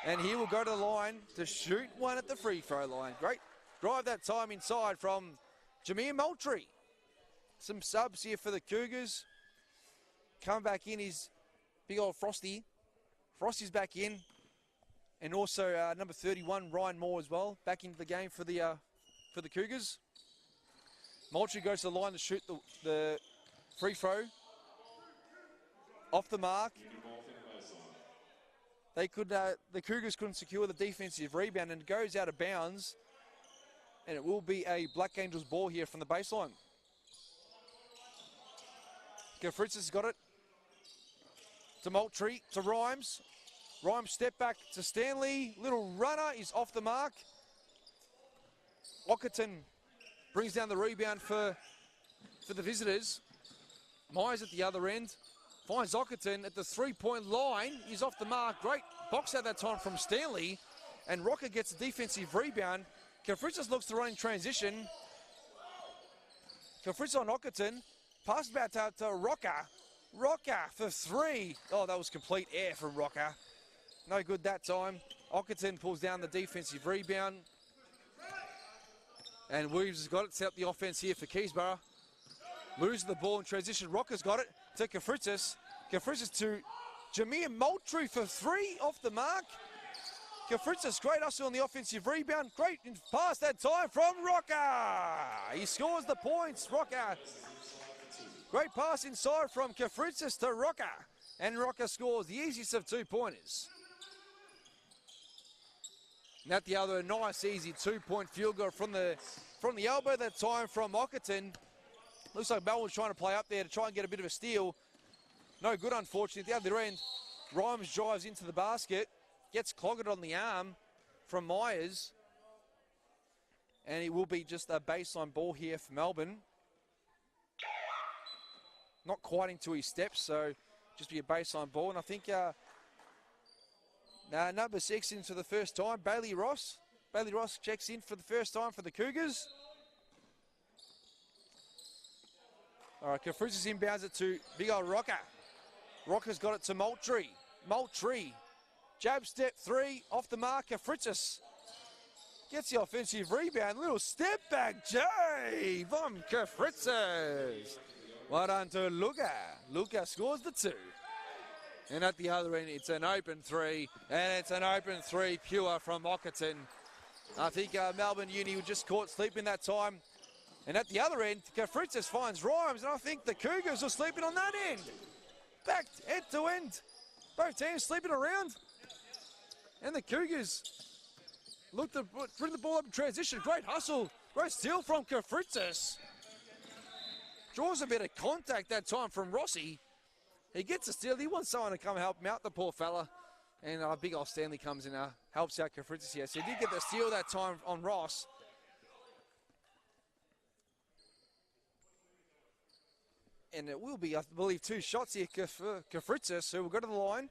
and he will go to the line to shoot one at the free throw line. Great drive that time inside from Jameer Moultrie. Some subs here for the Cougars. Coming back in is big old Frosty. Frosty's back in. And also number 31, Ryan Moore as well, back into the game for the Cougars. Moultrie goes to the line to shoot the free throw. Off the mark. Union ball from the baseline. They could, the Cougars couldn't secure the defensive rebound, and it goes out of bounds. And it will be a Black Angels ball here from the baseline. Fritz has got it to Moultrie, to Rhymes. Rhymes step back to Stanley. Little runner is off the mark. Ockerton brings down the rebound for the visitors. Myers at the other end. Finds Ockerton at the 3-point line. He's off the mark. Great box out that time from Stanley. And Rocker gets a defensive rebound. Kafritzis looks to run in transition. Kafritzis on Ockerton. Pass back out to Rocker. Rocker for 3. Oh, that was complete air from Rocker. No good that time. Ockerton pulls down the defensive rebound. And Williams has got it. Set up the offense here for Keysborough. Loses the ball in transition. Rocker's got it to Kafritzis. Kafritzis to Jameer Moultrie for 3 off the mark. Kafritzis, great hustle on the offensive rebound. Great pass that time from Rocker. He scores the points. Rocker. Great pass inside from Kafritzis to Rocker. And Rocker scores the easiest of 2-pointers. And at the other, nice easy 2-point field goal from the elbow that time from Ockerton. Looks like Melbourne's trying to play up there to try and get a bit of a steal. No good, unfortunately. At the other end, Rhymes drives into the basket. Gets clogged on the arm from Myers. And it will be just a baseline ball here for Melbourne. Not quite into his steps, so just be a baseline ball. And I think number 6 in for the first time, Bailey Ross. Bailey Ross checks in for the first time for the Cougars. All right, Kafritzis inbounds it to big old Rocker. Rocker's got it to Moultrie. Moultrie, jab step 3, off the mark. Kafritzis gets the offensive rebound. Little step back, Jay, from Kafritzis. Well done to Luca. Luca scores the 2. And at the other end, it's an open 3. And it's an open 3 pure from Ockerton. I think Melbourne Uni were just caught sleeping that time. And at the other end, Kafritzis finds Rhymes. And I think the Cougars are sleeping on that end. Back end to end. Both teams sleeping around. And the Cougars look to bring the ball up in transition. Great hustle. Great steal from Kafritzis. Draws a bit of contact that time from Rossi. He gets a steal. He wants someone to come help him out, the poor fella. And big old Stanley comes in, helps out Kafritzis here. So he did get the steal that time on Ross. And it will be, I believe, 2 shots here for Kafritzis, who will go to the line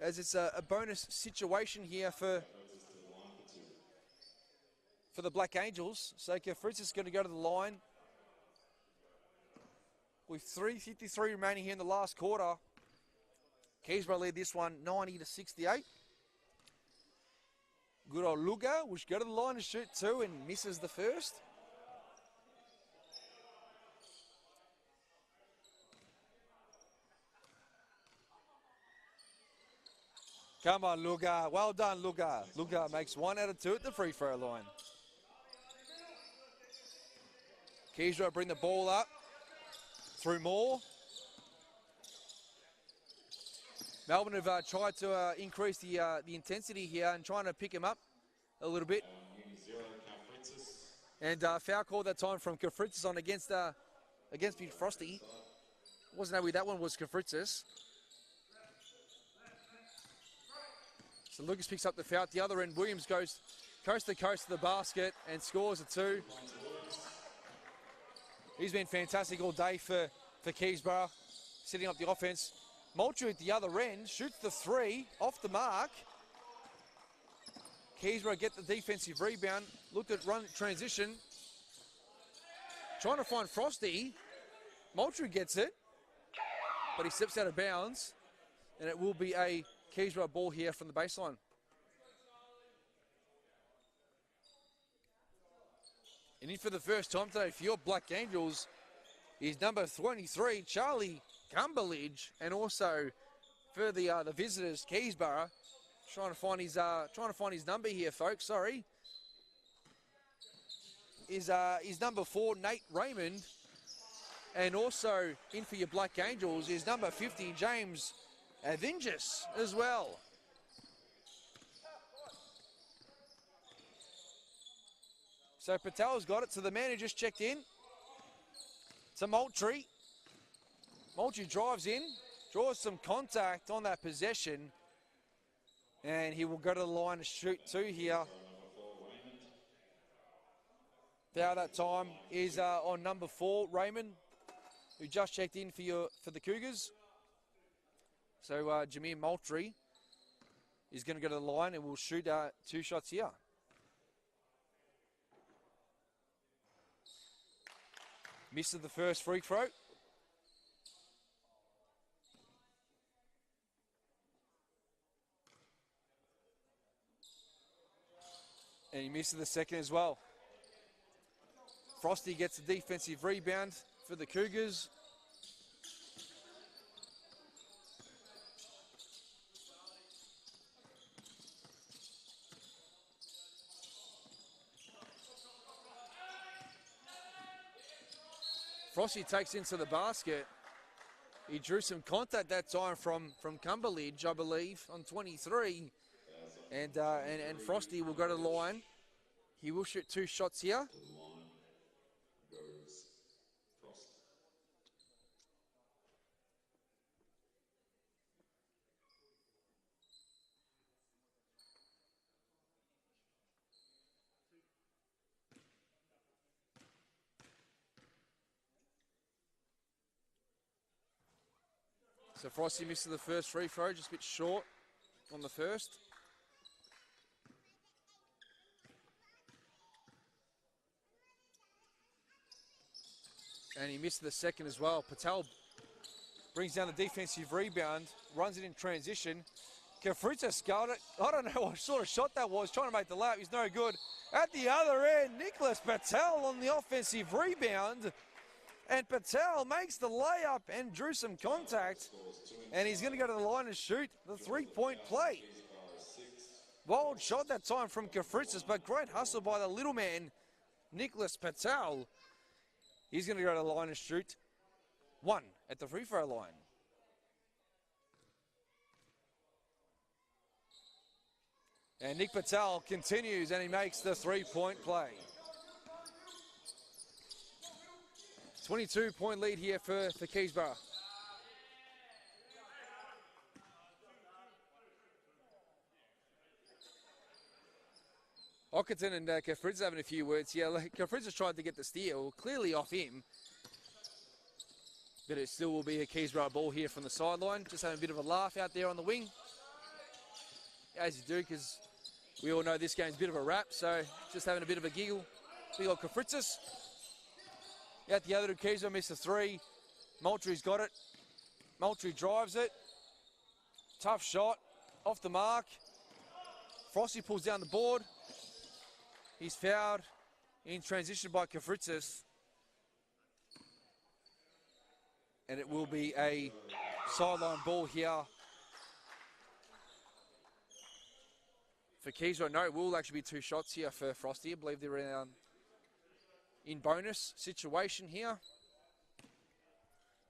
as it's a bonus situation here for the Black Angels. So Kafritzis is going to go to the line with 3:53 remaining here in the last quarter. Keysborough lead this one 90-68. Good old Luga, which go to the line and shoot 2 and misses the first. Come on, Luga. Well done, Luga. Luga makes 1 out of 2 at the free throw line. Keysborough bring the ball up through Moore. Melbourne have tried to increase the intensity here and trying to pick him up a little bit. And foul call that time from Kafritzis on against Big Frosty. Wasn't happy that one was Kafritzis. So Lucas picks up the foul at the other end. Williams goes coast to coast to the basket and scores a 2. He's been fantastic all day for Keysborough, setting up the offense. Moultrie at the other end shoots the 3 off the mark. Keysborough get the defensive rebound. Look at run transition. Trying to find Frosty. Moultrie gets it, but he steps out of bounds. And it will be a Keysborough ball here from the baseline. And in for the first time today for your Black Angels is number 23, Charlie Cumberledge, and also for the visitors, Keysborough, trying to find his number here, folks. Sorry, is number 4, Nate Raymond, and also in for your Black Angels is number 50, James Avengis as well. So Patel's got it to the man who just checked in. To Moultrie. Moultrie drives in, draws some contact on that possession, and he will go to the line to shoot 2 here. Foul that time is on number 4, Raymond, who just checked in for the Cougars. So Jameer Moultrie is going to go to the line and will shoot 2 shots here. Misses the first free throw. And he misses the second as well. Frosty gets a defensive rebound for the Cougars. Frosty takes into the basket. He drew some contact that time from Cumberledge, I believe, on 23. And Frosty will go to the line. He will shoot 2 shots here. So Frosty misses the first free throw, just a bit short on the first. And he missed the second as well. Patel brings down the defensive rebound, runs it in transition. Kafritzis got it. I don't know what sort of shot that was, trying to make the layup. He's no good. At the other end, Nicholas Patel on the offensive rebound. And Patel makes the layup and drew some contact. And he's going to go to the line and shoot the 3-point play. Wild shot that time from Kafritzis, but great hustle by the little man, Nicholas Patel. He's going to go to the line and shoot 1 at the free throw line. And Nick Patel continues and he makes the 3-point play. 22-point lead here for Keysborough. Ockerton and Kafridz having a few words here. Kafridz has tried to get the steal, clearly off him. But it still will be a Keysborough ball here from the sideline. Just having a bit of a laugh out there on the wing. As you do, because we all know this game's a bit of a wrap, so just having a bit of a giggle. Big old Kafritzis. Out the other two, Keysborough missed a 3. Moultrie's got it. Moultrie drives it. Tough shot. Off the mark. Frosty pulls down the board. He's fouled in transition by Kafritzis. And it will be a sideline ball here for Keysborough. No, it will actually be 2 shots here for Frosty. I believe they're in bonus situation here.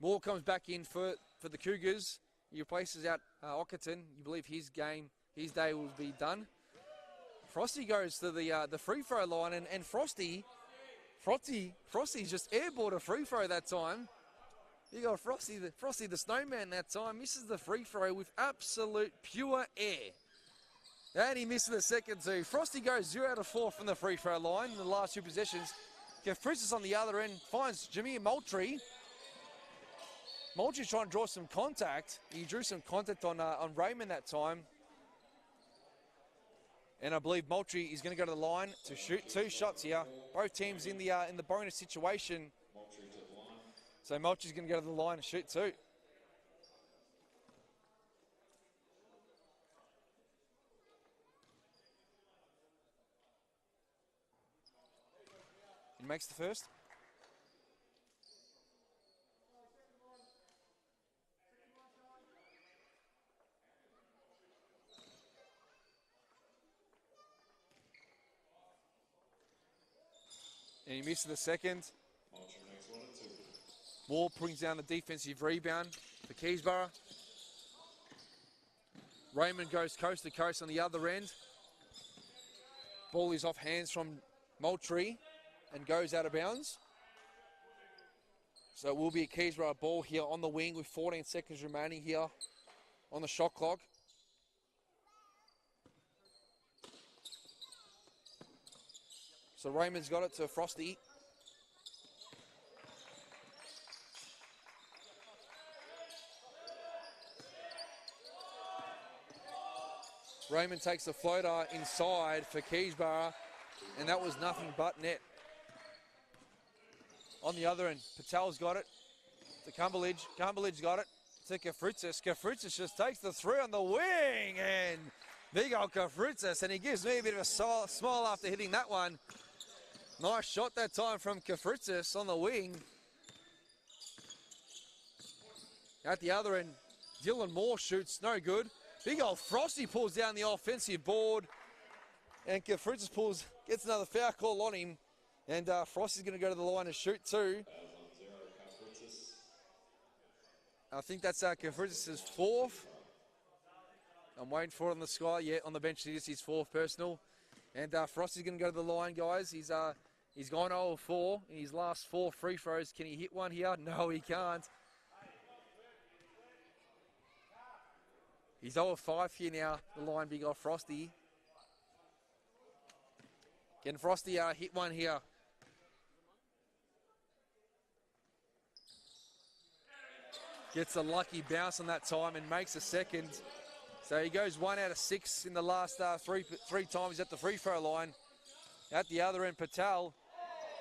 Moore comes back in for the Cougars. He replaces out Ockerton. You believe his day will be done. Frosty goes to the free throw line, and Frosty just airballed a free throw that time. You got Frosty the snowman that time, misses the free throw with absolute pure air. And he misses the second too. Frosty goes 0 out of 4 from the free throw line in the last 2 possessions. Kafritzis on the other end finds Jameer Moultrie. Moultrie's trying to draw some contact. He drew some contact on Raymond that time. And I believe Moultrie is going to go to the line to shoot 2 shots here. Both teams in the bonus situation. So Moultrie's going to go to the line and shoot 2. He makes the first. And he misses the second. Wall brings down the defensive rebound for Keysborough. Raymond goes coast to coast on the other end. Ball is off hands from Moultrie and goes out of bounds. So it will be a Keysborough ball here on the wing with 14 seconds remaining here on the shot clock. So Raymond's got it to Frosty. Raymond takes the floater inside for Keysborough, and that was nothing but net. On the other end, Patel's got it to Cumberledge. Cumberledge got it to Kafritzis. Kafritzis just takes the 3 on the wing, and big old Kafritzis, and he gives me a bit of a smile after hitting that one. Nice shot that time from Kafritzis on the wing. At the other end, Dylan Moore shoots, no good. Big old Frosty pulls down the offensive board, and Kafritzis gets another foul call on him, and Frosty's going to go to the line and shoot 2. I think that's Kafritzis' 4th. I'm waiting for it on the sky. Yeah, on the bench, it is his 4th personal. And Frosty's going to go to the line, guys. He's gone 0-4 in his last 4 free throws. Can he hit one here? No, he can't. He's 0-5 here now, the line, big old Frosty. Can Frosty hit one here? Gets a lucky bounce on that time and makes a second. So he goes 1 out of 6 in the last three times at the free throw line. At the other end, Patel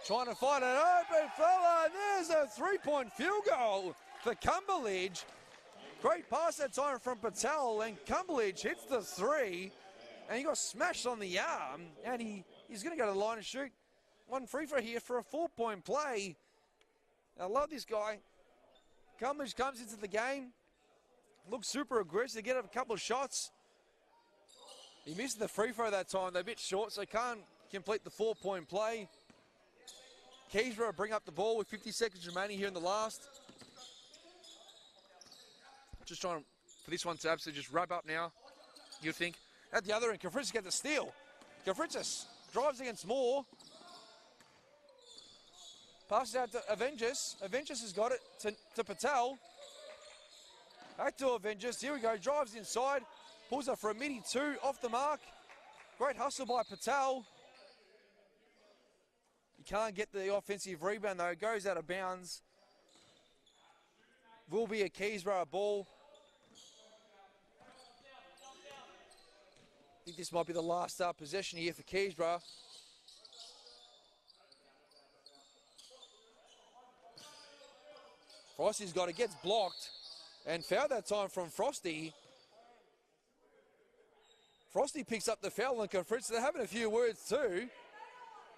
trying to find an open fella. There's a 3-point field goal for Cumberledge. Great pass that time from Patel, and Cumberledge hits the 3, and he got smashed on the arm, and he's going to go to the line and shoot 1 free throw here for a 4-point play. I love this guy. Cumberledge comes into the game, looks super aggressive, get up a couple of shots. He missed the free throw that time. They're a bit short, so can't complete the 4-point play. Keysborough bring up the ball with 50 seconds remaining here in the last. Just trying for this one to absolutely just wrap up now, you think. At the other end, Kafritzis gets the steal. Kafritzis drives against Moore. Passes out to Avengers. Avengers has got it to Patel. Back to Avengers. Here we go. Drives inside. Pulls up for a midi two off the mark. Great hustle by Patel. You can't get the offensive rebound though. It goes out of bounds. Will be a Keysborough ball. I think this might be the last possession here for Keysborough. Frosty's got it, gets blocked, and foul that time from Frosty. Frosty picks up the foul and Fritz. They're having a few words too.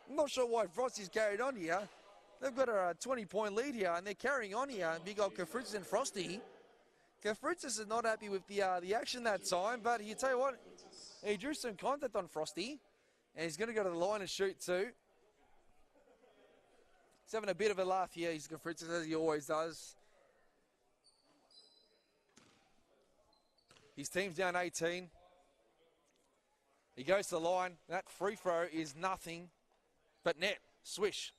I'm not sure why Frosty's carried on here. They've got a 20-point lead here, and they're carrying on here. Big old Kafritzis and Frosty. Kafritzis is not happy with the action that time, but you tell you what, he drew some contact on Frosty, and he's going to go to the line and shoot too. He's having a bit of a laugh here, he's Kafritzis, as he always does. His team's down 18. He goes to the line. That free throw is nothing but net. Swish.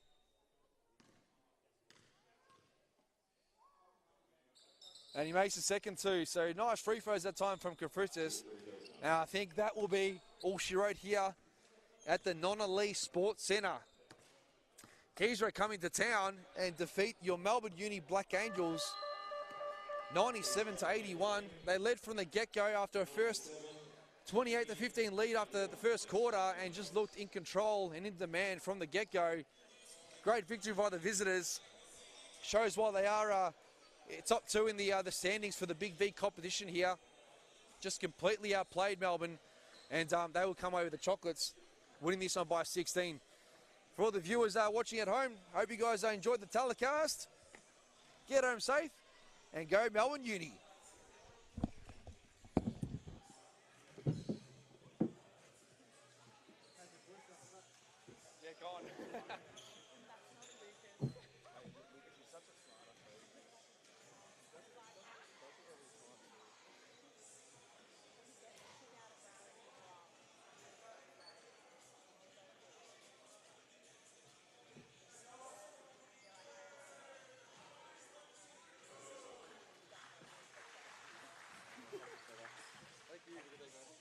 And he makes the second two. So nice free throws that time from Kafritzis. And I think that will be all she wrote here at the Non-Elite Sports Centre. Keysborough coming to town and defeat your Melbourne Uni Black Angels 97-81. They led from the get-go after a first 28-15 lead after the first quarter and just looked in control and in demand from the get-go. Great victory by the visitors. Shows why they are top two in the standings for the BigV competition here. Just completely outplayed Melbourne, and they will come away with the chocolates, winning this one by 16. For all the viewers watching at home, hope you guys enjoyed the telecast. Get home safe and go Melbourne Uni. Yeah, go on.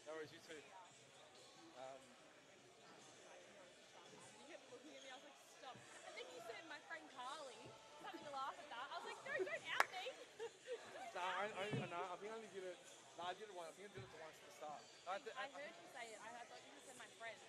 No worries, you too. You kept looking at me, I was like, stop. And then you said my friend Carly, having a laugh at that. I was like, no, don't out me. No, I think I only did it. No, I did it once. I think I did it once at the start. I heard you say it. I thought you said my friend.